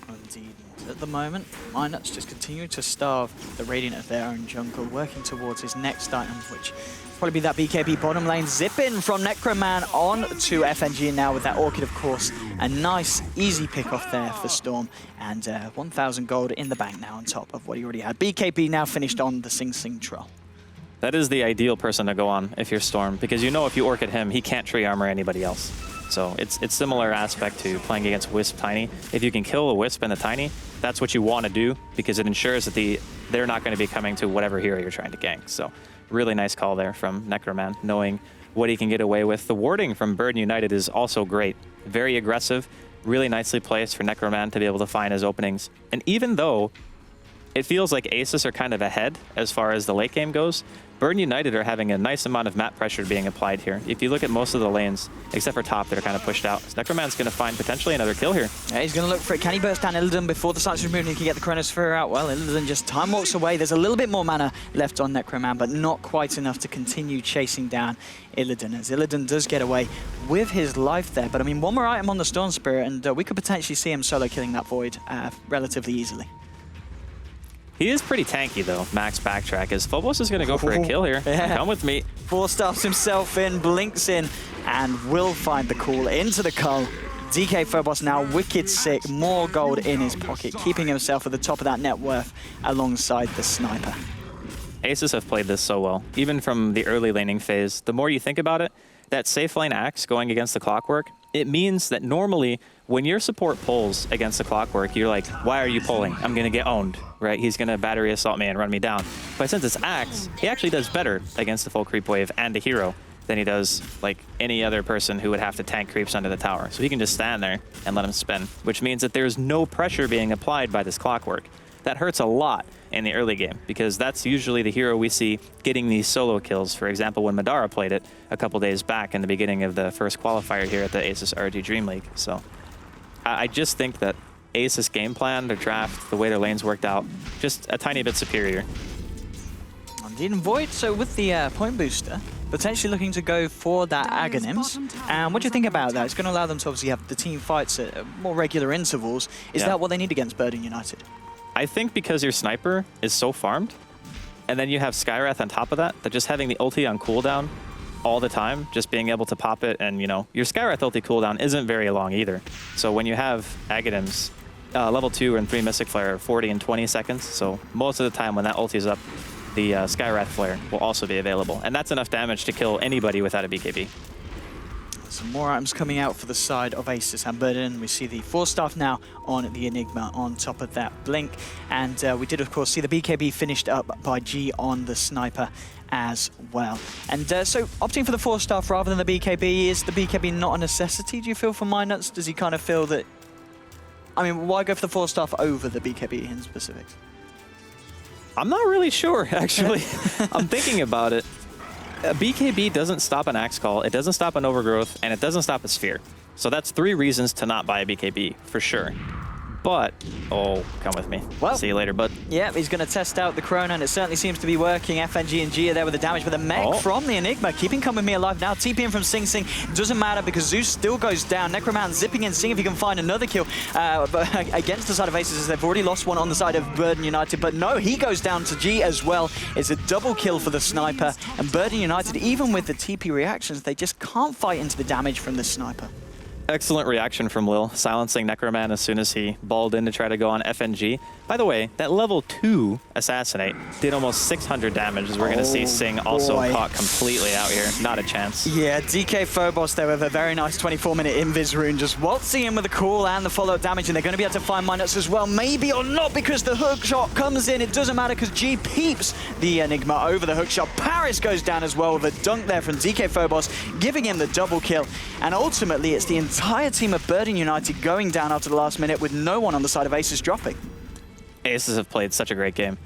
Indeed. At the moment, Minut's just continuing to starve the Radiant of their own jungle, working towards his next item, which will probably be that BKB bottom lane. Zip in from Necroman on to FNG now with that Orchid, of course. A nice, easy pick off there for Storm, and 1,000 gold in the bank now on top of what he already had. BKB now finished on the Sing Sing Troll. That is the ideal person to go on if you're Storm, because you know if you Orchid him, he can't tree armor anybody else. So it's similar aspect to playing against Wisp Tiny. If you can kill a Wisp and a Tiny, that's what you want to do, because it ensures that they're not going to be coming to whatever hero you're trying to gank. So really nice call there from Necroman, knowing what he can get away with. The warding from Burden United is also great. Very aggressive, really nicely placed for Necroman to be able to find his openings. And even though it feels like Asus are kind of ahead as far as the late game goes, Burden United are having a nice amount of map pressure being applied here. If you look at most of the lanes, except for top, that are kind of pushed out, Necroman's going to find potentially another kill here. Yeah, he's going to look for it. Can he burst down Illidan before the Silence removed and he can get the Chronosphere out? Well, Illidan just time walks away. There's a little bit more mana left on Necroman, but not quite enough to continue chasing down Illidan, as Illidan does get away with his life there. But I mean, one more item on the Storm Spirit, and we could potentially see him solo killing that Void relatively easily. He is pretty tanky, though. Max backtrack, as Phobos is going to go for a kill here. Yeah. Come with me. 4-stars himself in, blinks in, and will find the call into the cull. DK Phobos now wicked sick, more gold in his pocket, keeping himself at the top of that net worth alongside the sniper. Asus have played this so well, even from the early laning phase. The more you think about it, that safe lane Axe going against the Clockwork, it means that normally when your support pulls against the Clockwork, you're like, why are you pulling? I'm going to get owned, right? He's going to battery assault me and run me down. But since it's Axe, he actually does better against the full creep wave and a hero than he does like any other person who would have to tank creeps under the tower. So he can just stand there and let him spin, which means that there's no pressure being applied by this Clockwork. That hurts a lot in the early game, because that's usually the hero we see getting these solo kills. For example, when Madara played it a couple days back in the beginning of the first qualifier here at the Asus ROG DreamLeague. So I just think that Asus game plan, their draft, the way their lanes worked out, just a tiny bit superior. Indeed, and Void, so with the point booster, potentially looking to go for that Aghanims. And what do you think about that? It's going to allow them to obviously have the team fights at more regular intervals. Is that what they need against Burden United? I think because your sniper is so farmed, and then you have Skywrath on top of that, that just having the ulti on cooldown all the time, just being able to pop it, and you know, your Skywrath ulti cooldown isn't very long either. So when you have Aghanims, level 2 and 3 Mystic Flare are 40 and 20 seconds, so most of the time when that ulti is up, the Skywrath Flare will also be available. And that's enough damage to kill anybody without a BKB. Some more items coming out for the side of Asus and Burden. We see the 4-staff now on the Enigma on top of that Blink. And we did, of course, see the BKB finished up by G on the Sniper as well. And so opting for the 4-staff rather than the BKB, is the BKB not a necessity, do you feel, for Minuts? Does he kind of feel that... I mean, why go for the 4-staff over the BKB in specifics? I'm not really sure, actually. I'm thinking about it. A BKB doesn't stop an Axe Call, it doesn't stop an Overgrowth, and it doesn't stop a Sphere. So that's 3 reasons to not buy a BKB, for sure. But, oh, come with me. Well, see you later, bud. Yeah, he's going to test out the Chrono, and it certainly seems to be working. FNG and G are there with the damage, but the mech from the Enigma keeping Come With Me alive now. TP in from Sing Sing doesn't matter because Zeus still goes down. Necroman zipping in, seeing if he can find another kill against the side of Asus, as they've already lost one on the side of Burden United. But no, he goes down to G as well. It's a double kill for the sniper, and Burden United, even with the TP reactions, they just can't fight into the damage from the sniper. Excellent reaction from Lil, silencing Necroman as soon as he balled in to try to go on FNG. By the way, that level 2 Assassinate did almost 600 damage, as we're going to see Sing also caught completely out here. Not a chance. Yeah, DK Phobos there with a very nice 24-minute invis rune, just waltzing in with the call and the follow-up damage, and they're going to be able to find Minuts as well. Maybe or not, because the hook shot comes in. It doesn't matter because G peeps the Enigma over the hook shot. Paris goes down as well with a dunk there from DK Phobos, giving him the double kill. And ultimately, it's the entire team of Burden United going down after the last minute with no one on the side of Asus dropping. Aces have played such a great game.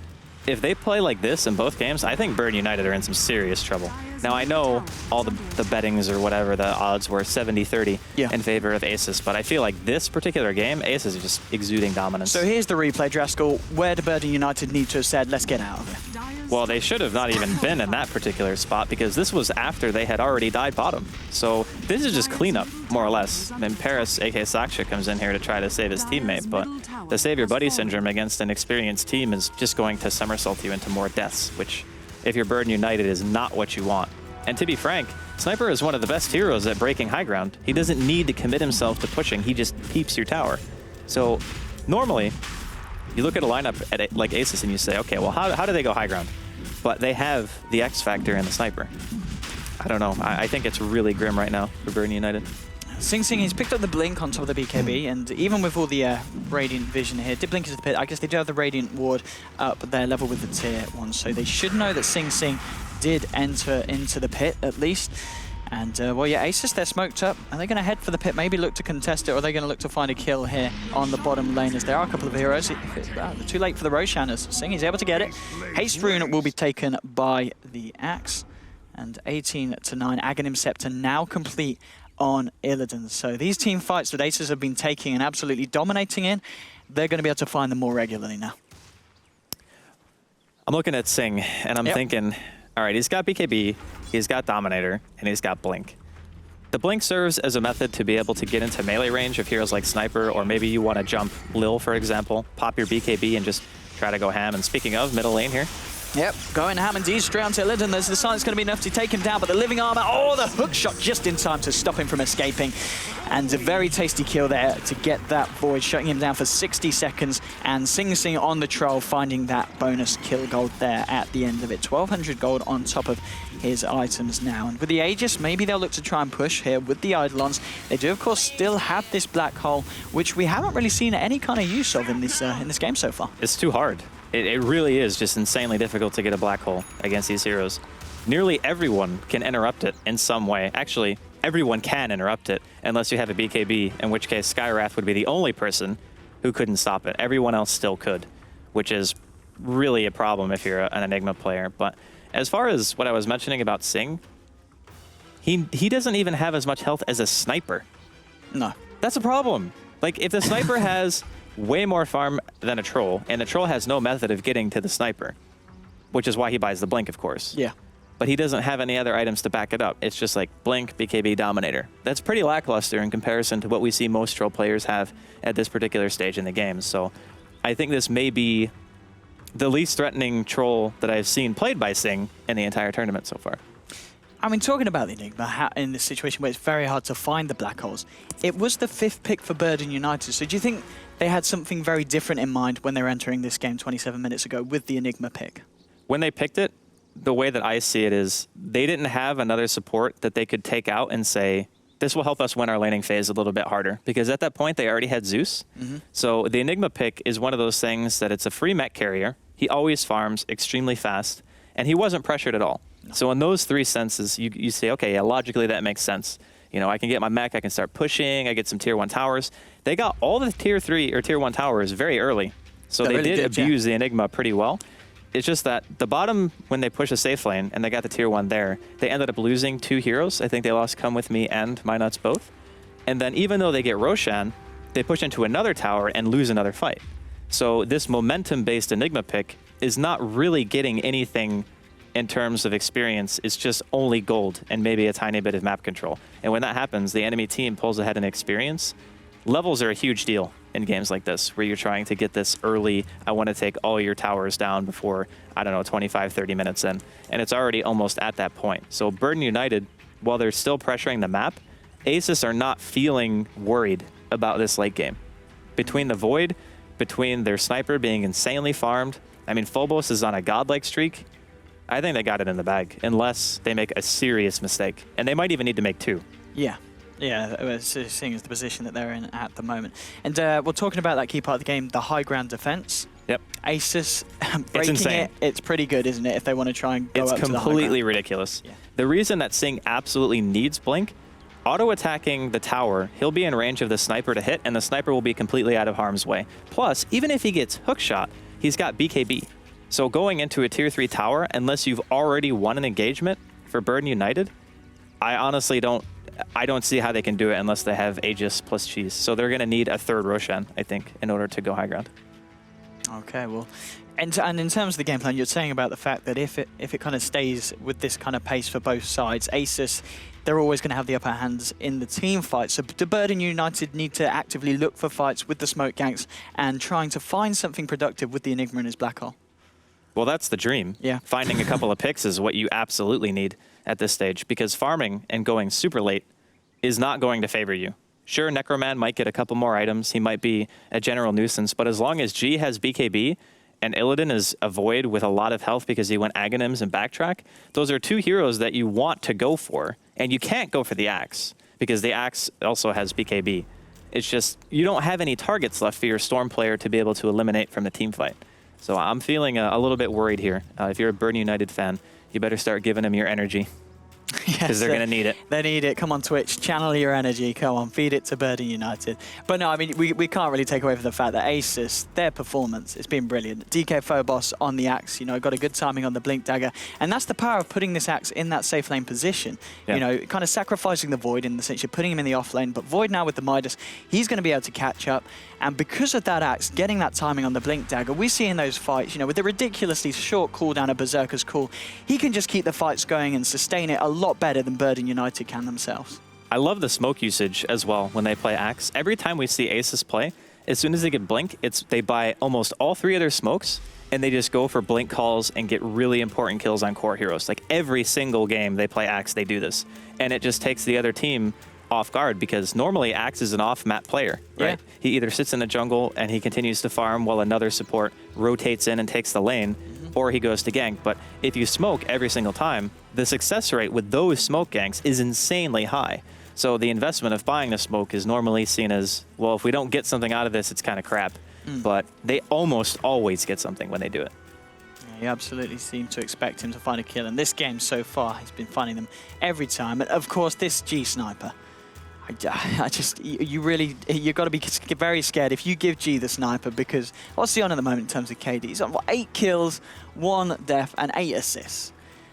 If they play like this in both games, I think Burden United are in some serious trouble. Now, I know all the bettings or whatever, the odds were 70-30 in favor of Asus, but I feel like this particular game, Asus is just exuding dominance. So here's the replay, Draskell. Where do Burden United need to have said, let's get out of here? Well, they should have not even been in that particular spot because this was after they had already died bottom. So this is just cleanup, more or less. And Paris, aka Saksha, comes in here to try to save his teammate, but the save your buddy syndrome against an experienced team is just going to somersault you into more deaths, which, if you're Burden United, is not what you want. And to be frank, Sniper is one of the best heroes at breaking high ground. He doesn't need to commit himself to pushing, he just peeps your tower. So normally, you look at a lineup at like Asus and you say, okay, well, how do they go high ground? But they have the X factor in the Sniper. I don't know. I think it's really grim right now for Burden United. Sing Sing, he's picked up the Blink on top of the BKB, and even with all the Radiant Vision here, did blink into the pit. I guess they do have the Radiant Ward up their level with the Tier 1, so they should know that Sing Sing did enter into the pit, at least. And, well, yeah, Asus, they're smoked up. Are they going to head for the pit, maybe look to contest it, or are they going to look to find a kill here on the bottom lane, as there are a couple of heroes? Too late for the Roshan, as Sing is able to get it. Haste Rune will be taken by the Axe. And 18-9, Aghanim Scepter now complete on Illidan. So these team fights that Asus have been taking and absolutely dominating in, they're going to be able to find them more regularly now. I'm looking at Sing, and I'm thinking, all right, he's got BKB, he's got Dominator, and he's got Blink. The Blink serves as a method to be able to get into melee range of heroes like Sniper, or maybe you want to jump Lil, for example, pop your BKB and just try to go ham. And speaking of, middle lane here. Yep, going ham and D straight onto Illidan. There's the silence going to be enough to take him down, but the living armor, oh, the hook shot just in time to stop him from escaping. And a very tasty kill there to get that Void, shutting him down for 60 seconds. And Sing Sing on the troll, finding that bonus kill gold there at the end of it. 1,200 gold on top of his items now. And with the Aegis, maybe they'll look to try and push here with the Eidolons. They do, of course, still have this black hole, which we haven't really seen any kind of use of in this game so far. It's too hard. It really is just insanely difficult to get a black hole against these heroes. Nearly everyone can interrupt it in some way. Actually, everyone can interrupt it unless you have a BKB, in which case Skywrath would be the only person who couldn't stop it. Everyone else still could, which is really a problem if you're an Enigma player. But as far as what I was mentioning about Sing, he doesn't even have as much health as a Sniper. No. That's a problem. Like, if the Sniper has way more farm than a Troll, and the Troll has no method of getting to the Sniper, which is why he buys the Blink, of course. Yeah. But he doesn't have any other items to back it up. It's just like Blink, BKB, Dominator. That's pretty lackluster in comparison to what we see most Troll players have at this particular stage in the game. So I think this may be the least threatening Troll that I've seen played by Sing in the entire tournament so far. I mean, talking about the Enigma, in this situation where it's very hard to find the black holes, it was the 5th pick for Burden United. So do you think they had something very different in mind when they were entering this game 27 minutes ago with the Enigma pick? When they picked it, the way that I see it is they didn't have another support that they could take out and say, this will help us win our laning phase a little bit harder. Because at that point, they already had Zeus. So the Enigma pick is one of those things that it's a free mech carrier. He always farms extremely fast, and he wasn't pressured at all. No. So in those three senses, you say, okay, yeah, logically that makes sense. You know, I can get my mech, I can start pushing, I get some tier 1 towers. They got all the tier 3 or tier 1 towers very early. So they really did abuse the Enigma pretty well. It's just that the bottom, when they push a safe lane and they got the tier 1 there, they ended up losing 2 heroes. I think they lost Come With Me and My Nuts both. And then even though they get Roshan, they push into another tower and lose another fight. So this momentum-based Enigma pick is not really getting anything in terms of experience. It's just only gold and maybe a tiny bit of map control. And when that happens, the enemy team pulls ahead in experience. Levels are a huge deal in games like this, where you're trying to get this early, I want to take all your towers down before, I don't know, 25, 30 minutes in. And it's already almost at that point. So Burden United, while they're still pressuring the map, Asus are not feeling worried about this late game. Between the Void, between their sniper being insanely farmed, I mean, Phobos is on a godlike streak. I think they got it in the bag, unless they make a serious mistake. And they might even need to make 2. Yeah. Yeah, seeing as the position that they're in at the moment. And we're talking about that key part of the game, the high ground defense. Yep. Asus breaking it's pretty good, isn't it, if they want to try and go up to the high ground? It's completely ridiculous. Yeah. The reason that Sing absolutely needs Blink, auto-attacking the tower, he'll be in range of the sniper to hit, and the sniper will be completely out of harm's way. Plus, even if he gets hook shot, he's got BKB. So going into a tier 3 tower, unless you've already won an engagement for Burden United, I honestly don't see how they can do it unless they have Aegis plus Cheese. So they're going to need a third Roshan, I think, in order to go high ground. Okay, well, and in terms of the game plan, you're saying about the fact that if it kind of stays with this kind of pace for both sides, Asus, they're always going to have the upper hands in the team fight. So do Burden United need to actively look for fights with the smoke ganks and trying to find something productive with the Enigma in his black hole? Well, that's the dream. Yeah. Finding a couple of picks is what you absolutely need at this stage, because farming and going super late is not going to favor you. Sure, Necroman might get a couple more items. He might be a general nuisance, but as long as G has BKB and Illidan is a Void with a lot of health because he went Aghanims and Backtrack, those are 2 heroes that you want to go for, and you can't go for the Axe because the Axe also has BKB. It's just, you don't have any targets left for your Storm player to be able to eliminate from the team fight. So I'm feeling a little bit worried here. If you're a Burden United fan, you better start giving them your energy. Because they're going to need it. They need it. Come on, Twitch. Channel your energy. Come on, feed it to Burden United. But no, I mean, we can't really take away from the fact that Asus, their performance, has been brilliant. DK Phobos on the Axe, you know, got a good timing on the Blink Dagger. And that's the power of putting this Axe in that safe lane position. Yeah. You know, kind of sacrificing the Void in the sense you're putting him in the off lane. But Void now with the Midas, he's going to be able to catch up. And because of that Axe, getting that timing on the Blink Dagger, we see in those fights, you know, with the ridiculously short cooldown of Berserker's Call, he can just keep the fights going and sustain it a lot better than Burden United can themselves. I love the smoke usage as well when they play Axe. Every time we see Asus play, as soon as they get Blink, they buy almost all 3 of their smokes, and they just go for Blink calls and get really important kills on core heroes. Like every single game they play Axe, they do this. And it just takes the other team off guard, because normally Axe is an off-map player, right? Yeah. He either sits in the jungle and he continues to farm while another support rotates in and takes the lane, or he goes to gank. But if you smoke every single time, the success rate with those smoke ganks is insanely high. So the investment of buying the smoke is normally seen as, well, if we don't get something out of this, it's kind of crap. But they almost always get something when they do it. You absolutely seem to expect him to find a kill, and this game so far has been finding them every time. And of course, this G sniper, you've got to be very scared if you give G the sniper, because what's he on at the moment in terms of KD? He's on 8 kills, 1 death, and 8 assists.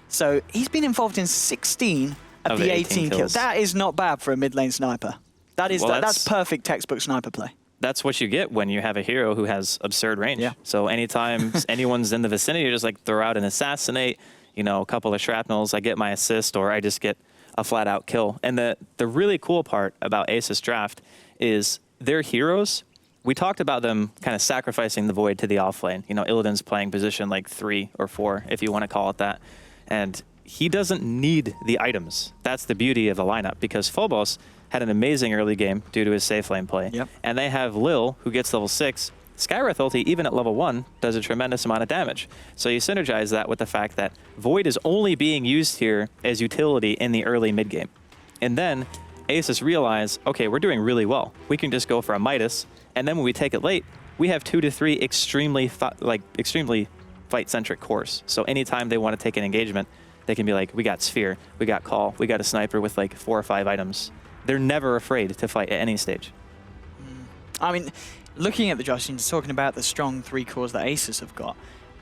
So he's been involved in 16 of the 18 kills. That is not bad for a mid lane sniper. That's perfect textbook sniper play. That's what you get when you have a hero who has absurd range. Yeah. So anytime anyone's in the vicinity, you just like throw out an assassinate, you know, a couple of shrapnels, I get my assist, or I just get a flat-out kill. And the really cool part about Asus draft is their heroes. We talked about them kind of sacrificing the Void to the offlane. You know, Illidan's playing position like 3 or 4, if you want to call it that. And he doesn't need the items. That's the beauty of the lineup, because Phobos had an amazing early game due to his safe lane play. Yep. And they have Lil, who gets level 6. Skywrath ulti, even at level 1, does a tremendous amount of damage. So you synergize that with the fact that Void is only being used here as utility in the early mid-game. And then Asus realize, okay, we're doing really well. We can just go for a Midas, and then when we take it late, we have 2 to 3 extremely fight-centric cores. So anytime they want to take an engagement, they can be like, we got Sphere, we got Call, we got a Sniper with like 4 or 5 items. They're never afraid to fight at any stage. I mean, looking at the Josh, and talking about the strong 3 cores that Asus have got,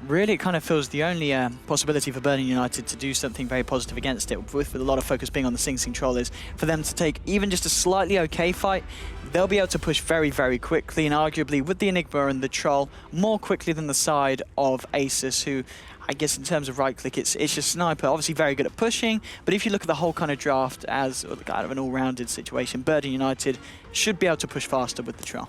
really it kind of feels the only possibility for Burning United to do something very positive against it, with a lot of focus being on the Sing Sing Troll, is for them to take even just a slightly okay fight. They'll be able to push very, very quickly, and arguably with the Enigma and the Troll, more quickly than the side of Asus, who I guess in terms of right-click, it's just Sniper, obviously very good at pushing, but if you look at the whole kind of draft as kind of an all-rounded situation, Burning United should be able to push faster with the Troll.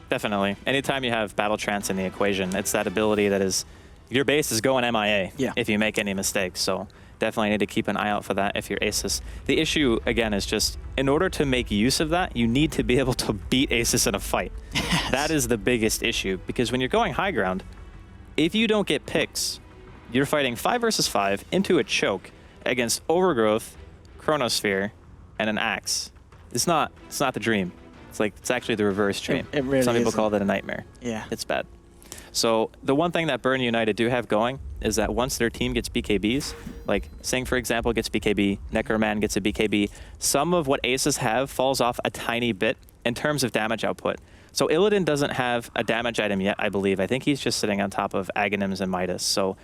Definitely. Anytime you have Battle Trance in the equation, it's that ability that is, your base is going MIA if you make any mistakes. So definitely need to keep an eye out for that if you're Asus. The issue, again, is just in order to make use of that, you need to be able to beat Asus in a fight. Yes. That is the biggest issue, because when you're going high ground, if you don't get picks, you're fighting 5 versus 5 into a choke against Overgrowth, Chronosphere, and an Axe. It's not the dream. It's actually the reverse dream. It really Some people isn't. call that a nightmare. Yeah. It's bad. So the one thing that Burn United do have going is that once their team gets BKBs, like Sing, for example, gets BKB, Necroman gets a BKB, some of what Aces have falls off a tiny bit in terms of damage output. So Illidan doesn't have a damage item yet, I believe. I think he's just sitting on top of Aghanims and Midas. So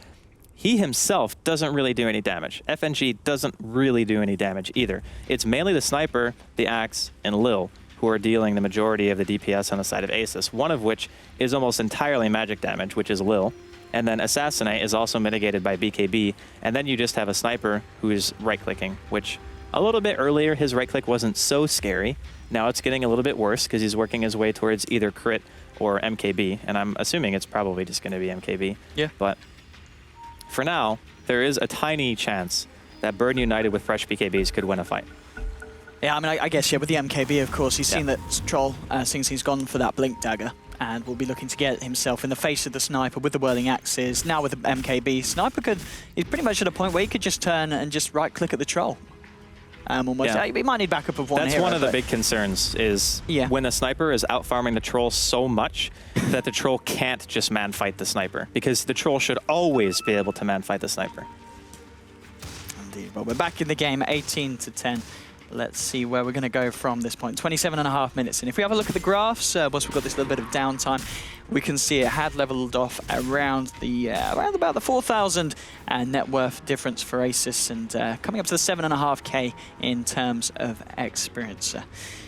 he himself doesn't really do any damage. FNG doesn't really do any damage either. It's mainly the Sniper, the Axe, and Lil who are dealing the majority of the DPS on the side of Asus, one of which is almost entirely magic damage, which is Lil. And then Assassinate is also mitigated by BKB, and then you just have a Sniper who's right-clicking, which a little bit earlier, his right-click wasn't so scary. Now it's getting a little bit worse because he's working his way towards either crit or MKB, and I'm assuming it's probably just going to be MKB. Yeah. But for now, there is a tiny chance that Burn United with fresh BKBs could win a fight. Yeah, I mean, I guess, yeah, with the MKB, of course, he's seen that Troll, Sing Sing's gone for that Blink Dagger, and will be looking to get himself in the face of the Sniper with the Whirling Axes. Now with the MKB, Sniper he's pretty much at a point where he could just turn and just right-click at the Troll. Almost. Yeah. He might need backup of one That's hero, one of the big concerns is when the Sniper is out-farming the Troll so much that the Troll can't just man-fight the Sniper, because the Troll should always be able to man-fight the Sniper. Indeed. Well, we're back in the game, 18-10. Let's see where we're going to go from this point. 27.5 minutes. And if we have a look at the graphs, once we've got this little bit of downtime, we can see it had leveled off around about the 4,000 net worth difference for Asus, and coming up to the 7.5k in terms of experience.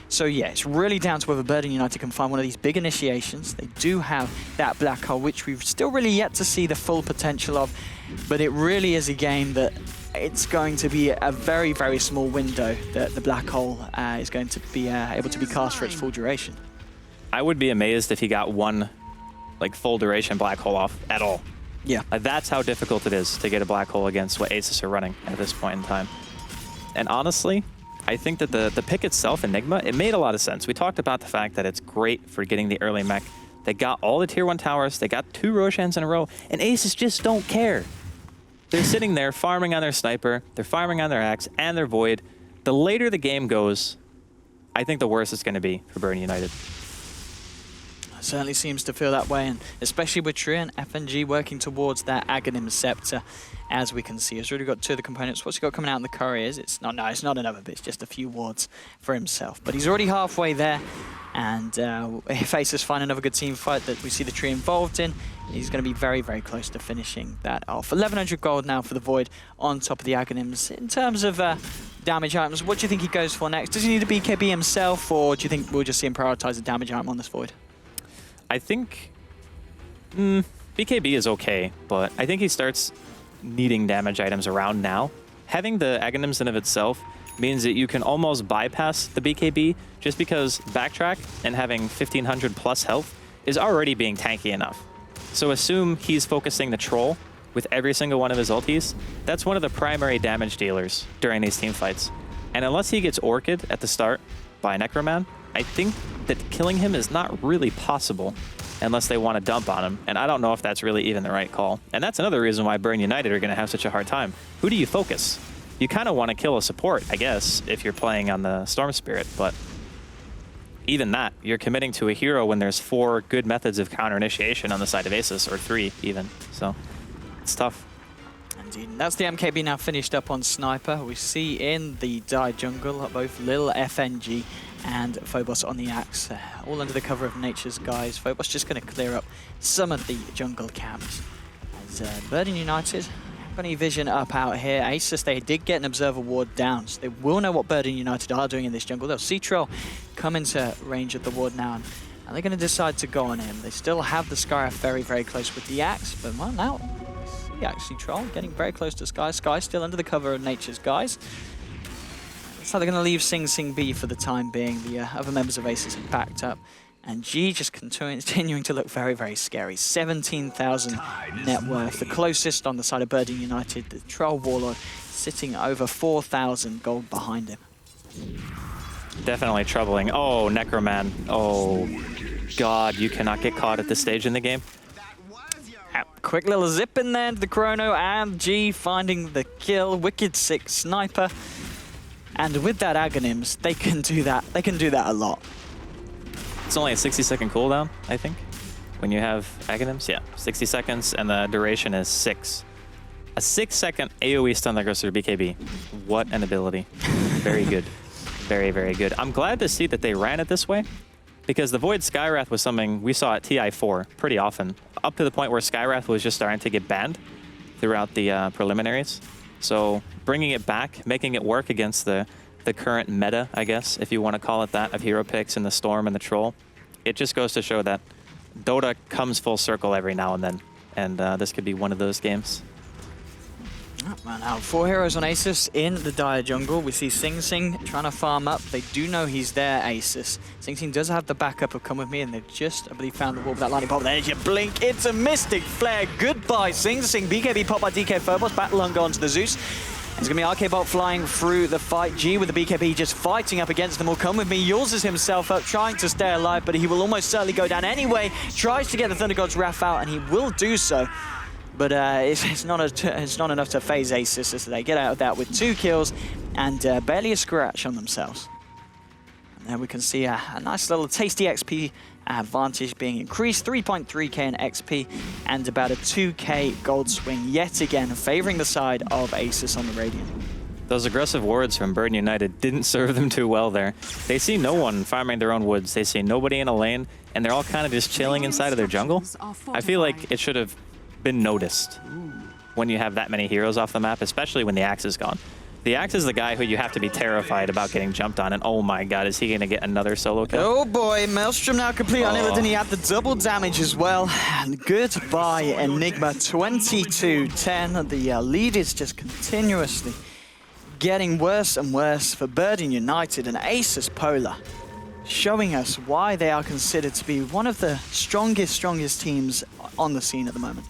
So yeah, it's really down to whether Burning United can find one of these big initiations. They do have that black hole, which we've still really yet to see the full potential of, but it really is a game that it's going to be a very, very small window that the black hole is going to be able to be cast for its full duration. I would be amazed if he got one full duration black hole off at all. Yeah. That's how difficult it is to get a black hole against what Asus are running at this point in time. And honestly, I think that the pick itself, Enigma, it made a lot of sense. We talked about the fact that it's great for getting the early mech. They got all the tier 1 towers, they got 2 Roshans in a row, and Asus just don't care. They're sitting there farming on their Sniper, they're farming on their Axe and their Void. The later the game goes, I think the worse it's going to be for Burn United. It certainly seems to feel that way, and especially with Tree and FNG working towards that Aghanim Scepter, as we can see. He's already got 2 of the components. What's he got coming out in the couriers? It's not another bit, it's just a few wards for himself. But he's already halfway there, and if Asus find another good team fight that we see the Tree involved in, he's going to be very, very close to finishing that off. 1,100 gold now for the Void on top of the Aghanims. In terms of damage items, what do you think he goes for next? Does he need a BKB himself, or do you think we'll just see him prioritize the damage item on this Void? I think BKB is okay, but I think he starts needing damage items around now. Having the Aghanims in of itself means that you can almost bypass the BKB just because backtrack and having 1,500 plus health is already being tanky enough. So assume he's focusing the Troll with every single one of his ultis. That's one of the primary damage dealers during these team fights. And unless he gets Orchid at the start by Necroman, I think that killing him is not really possible unless they want to dump on him. And I don't know if that's really even the right call. And that's another reason why Burn United are going to have such a hard time. Who do you focus? You kind of want to kill a support, I guess, if you're playing on the Storm Spirit, but even that, you're committing to a hero when there's 4 good methods of counter initiation on the side of Asus, or 3 even. So it's tough. Indeed. That's the MKB now finished up on Sniper. We see in the Die jungle both Lil, FNG, and Phobos on the Axe, all under the cover of Nature's Guise. Phobos just going to clear up some of the jungle camps. Burden United, Bunny Vision up out here. Asus, they did get an Observer Ward down, so they will know what Burden United are doing in this jungle. They'll see Troll come into range of the ward now, and they're going to decide to go on him. They still have the Skyraf very, very close with the Axe, but well, now see actually Troll getting very close to Sky. Sky still under the cover of Nature's Guise. That's how they're going to leave Sing Sing B for the time being. The other members of Asus have backed up. And G just continuing to look very, very scary. 17,000 net worth. The closest on the side of Burden United, the Troll Warlord, sitting over 4,000 gold behind him. Definitely troubling. Oh, Necroman. Oh, God, you cannot get caught at this stage in the game. Quick little zip in there to the Chrono, and G finding the kill. Wicked sick sniper. And with that Aghanims, they can do that. They can do that a lot. It's only a 60-second cooldown, I think, when you have Aghanims. Yeah, 60 seconds, and the duration is 6. A 6-second AoE stun that goes through BKB. What an ability. Very good. Very, very good. I'm glad to see that they ran it this way, because the Void Skywrath was something we saw at TI4 pretty often, up to the point where Skywrath was just starting to get banned throughout the preliminaries. So bringing it back, making it work against the current meta, I guess, if you want to call it that, of hero picks in the Storm and the Troll. It just goes to show that Dota comes full circle every now and then, and this could be one of those games. Well, now 4 heroes on Asus in the Dire jungle. We see Sing Sing trying to farm up. They do know he's there, Asus. Sing Sing does have the backup of Come With Me, and they've just, I believe, found the wall with that lightning pop. There's your blink. It's a Mystic Flare. Goodbye, Sing Sing. BKB pop by DK Phobos. Battle on onto the Zeus. It's going to be Arcade Bolt flying through the fight. G with the BKB just fighting up against them all. Come With Me yours himself up, trying to stay alive, but he will almost certainly go down anyway. Tries to get the Thunder God's Wrath out, and he will do so. But it's not enough to phase Asus as they get out of that with 2 kills and barely a scratch on themselves. And there we can see a nice little tasty XP advantage being increased, 3.3k in XP and about a 2k gold swing yet again, favoring the side of Asus on the Radiant. Those aggressive wards from Burden United didn't serve them too well there. They see no one farming their own woods. They see nobody in a lane, and they're all kind of just chilling inside of their jungle. I feel like it should have been noticed when you have that many heroes off the map, especially when the Axe is gone. The Axe is the guy who you have to be terrified about getting jumped on, and oh my god, is he going to get another solo kill? Oh boy, Maelstrom now complete on Illidan. He had the double damage as well. And goodbye, Enigma, 22-10. The lead is just continuously getting worse and worse for Burden United, and Asus Polar showing us why they are considered to be one of the strongest teams on the scene at the moment.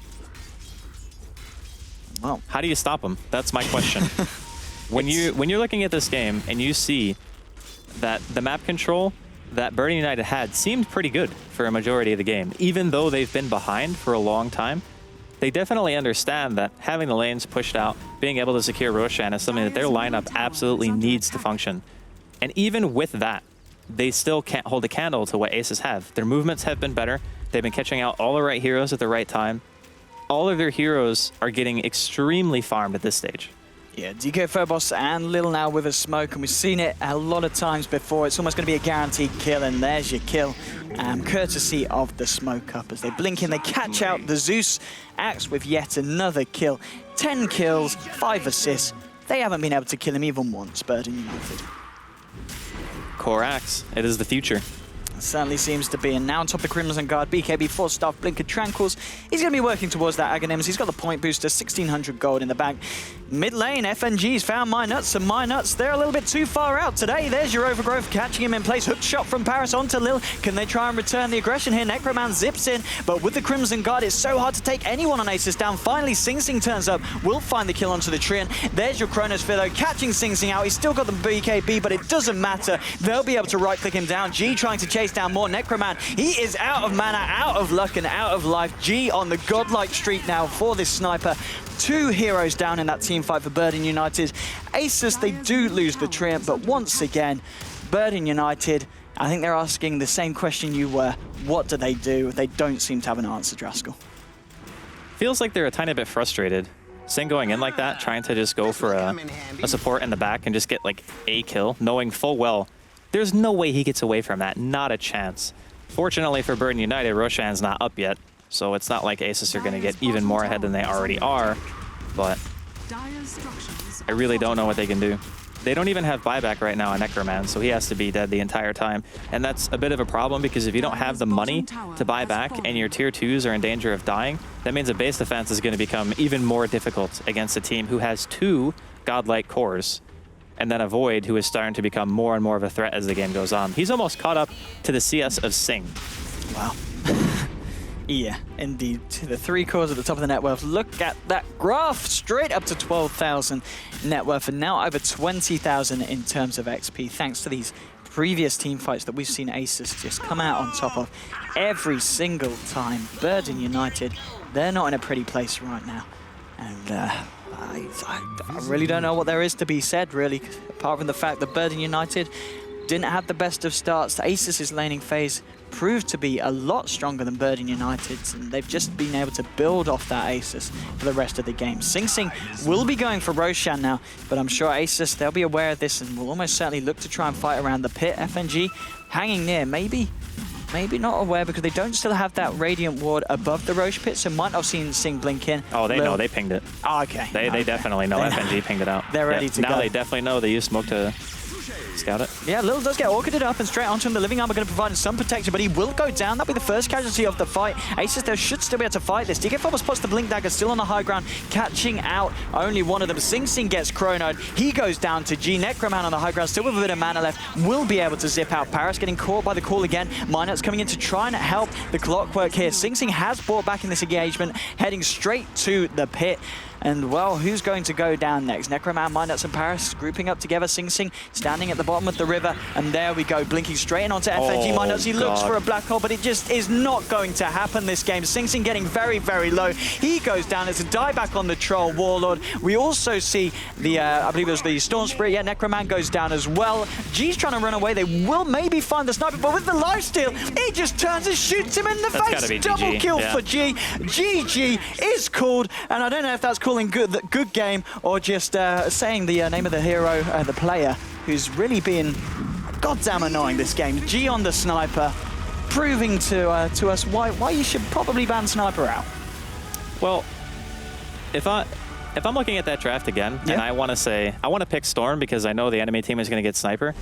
Well, how do you stop them? That's my question. When you're looking at this game and you see that the map control that Burden United had seemed pretty good for a majority of the game, even though they've been behind for a long time, they definitely understand that having the lanes pushed out, being able to secure Roshan is something that their lineup absolutely needs to function. And even with that, they still can't hold a candle to what Asus have. Their movements have been better. They've been catching out all the right heroes at the right time. All of their heroes are getting extremely farmed at this stage. Yeah, DK Phobos and Lil now with a smoke, and we've seen it a lot of times before. It's almost going to be a guaranteed kill, and there's your kill, courtesy of the smoke up. As they blink in, they catch out the Zeus Axe with yet another kill. 10 kills, 5 assists. They haven't been able to kill him even once, Burden United. Core Axe, it is the future. Certainly seems to be, and now on top of the Crimson Guard, BKB 4-star Blinker Tranquils. He's going to be working towards that Aghanims. He's got the point booster, 1,600 gold in the bank. Mid lane, FNG's found My Nuts, and My Nuts, they're a little bit too far out today. There's your Overgrowth, catching him in place. Hook shot from Paris onto Lil. Can they try and return the aggression here? Necroman zips in, but with the Crimson Guard, it's so hard to take anyone on Asus down. Finally, Sing Sing turns up, will find the kill onto the Treant. There's your Chronosphere, though, catching Sing Sing out. He's still got the BKB, but it doesn't matter. They'll be able to right-click him down. G trying to chase down more Necroman. He is out of mana, out of luck, and out of life. G on the godlike streak now for this sniper. 2 heroes down in that team fight for Burden United. Asus, they do lose the Treant, but once again, Burden United, I think they're asking the same question you were. What do? They don't seem to have an answer, Draskell. Feels like they're a tiny bit frustrated. Sing going in like that, trying to just go for a support in the back and just get like a kill, knowing full well there's no way he gets away from that. Not a chance. Fortunately for Burden United, Roshan's not up yet, So it's not like Asus are going to get even more ahead than they already are, but I really don't know what they can do. They don't even have buyback right now on Necroman, so he has to be dead the entire time. And that's a bit of a problem because if you don't have the money to buy back and your tier 2s are in danger of dying, that means a base defense is going to become even more difficult against a team who has 2 godlike cores and then a Void who is starting to become more and more of a threat as the game goes on. He's almost caught up to the CS of Sing. Wow. Yeah, indeed. The 3 cores at the top of the net worth. Look at that graph, straight up to 12,000 net worth, and now over 20,000 in terms of XP, thanks to these previous team fights that we've seen Asus just come out on top of every single time. Burden United, they're not in a pretty place right now. And I really don't know what there is to be said, really, apart from the fact that Burden United didn't have the best of starts. Asus's laning phase proved to be a lot stronger than Burden United's, and they've just been able to build off that Asus for the rest of the game. Sing Sing will be going for Roshan now, but I'm sure Asus, they'll be aware of this and will almost certainly look to try and fight around the pit. FNG hanging near, maybe not aware because they don't still have that Radiant Ward above the Roche pit, so might have seen Sing blink in. Oh, they know, they pinged it. Oh, okay. They definitely know. FNG pinged it out. They're ready to go. Now they definitely know. They use smoke to scout it. Yeah, Lil does get orchided up and straight onto him. The Living Armor going to provide some protection, but he will go down. That'll be the first casualty of the fight. Asus, they should still be able to fight this. DK Phobos spots the Blink Dagger still on the high ground, catching out only one of them. Sing Sing gets chronoed. He goes down to G. Necroman on the high ground, still with a bit of mana left, will be able to zip out. Paris getting caught by the call again. Minot's coming in to try and help the clockwork here. Sing Sing has brought back in this engagement, heading straight to the pit. And, well, who's going to go down next? Necroman, Minduts, and Paris grouping up together. Sing Sing standing at the bottom of the river. And there we go, blinking straight in onto FNG. Minduts, he looks for a black hole, but it just is not going to happen this game. Sing Sing getting very, very low. He goes down as a dieback on the Troll Warlord. We also see the, I believe it was the Storm Spirit. Yeah, Necroman goes down as well. G's trying to run away. They will maybe find the sniper, but with the lifesteal, he just turns and shoots him in the face. Double kill for G. GG is called, and I don't know if that's calling good game or just saying the name of the hero, the player, who's really been goddamn annoying this game. G on the sniper, proving to us why you should probably ban sniper out. Well, if I'm looking at that draft again, and I want to pick Storm because I know the enemy team is going to get sniper,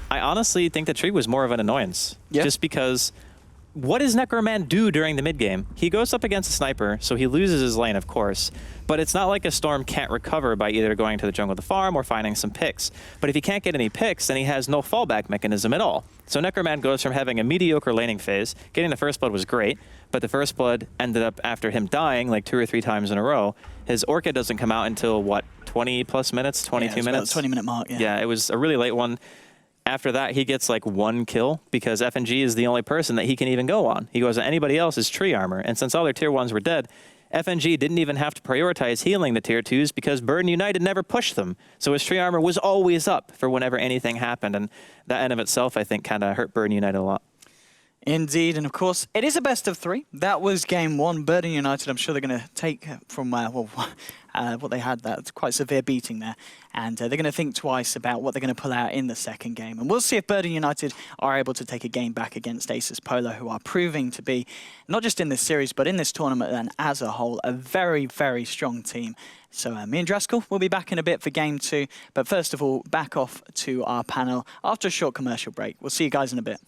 I honestly think the tree was more of an annoyance. Just because what does Necroman do during the mid game? He goes up against a sniper, so he loses his lane, of course. But it's not like a Storm can't recover by either going to the jungle of the farm or finding some picks. But if he can't get any picks, then he has no fallback mechanism at all. So Necroman goes from having a mediocre laning phase. Getting the first blood was great, but the first blood ended up after him dying like 2 or 3 times in a row. His Orchid doesn't come out until, what, 20 plus minutes, 22 minutes? 20-minute mark, Yeah, it was a really late one. After that, he gets like 1 kill because FNG is the only person that he can even go on. He goes on anybody else's tree armor. And since all their tier 1s were dead, FNG didn't even have to prioritize healing the tier 2s because Burden United never pushed them. So his tree armor was always up for whenever anything happened. And that in of itself, I think, kind of hurt Burden United a lot. Indeed, and of course, it is a best of 3. That was game 1. Burden United, I'm sure they're going to take from what they had, that quite severe beating there. And they're going to think twice about what they're going to pull out in the second game. And we'll see if Burden United are able to take a game back against Asus Polar, who are proving to be, not just in this series, but in this tournament and as a whole, a very, very strong team. So me and Driscoll will be back in a bit for game 2. But first of all, back off to our panel after a short commercial break. We'll see you guys in a bit.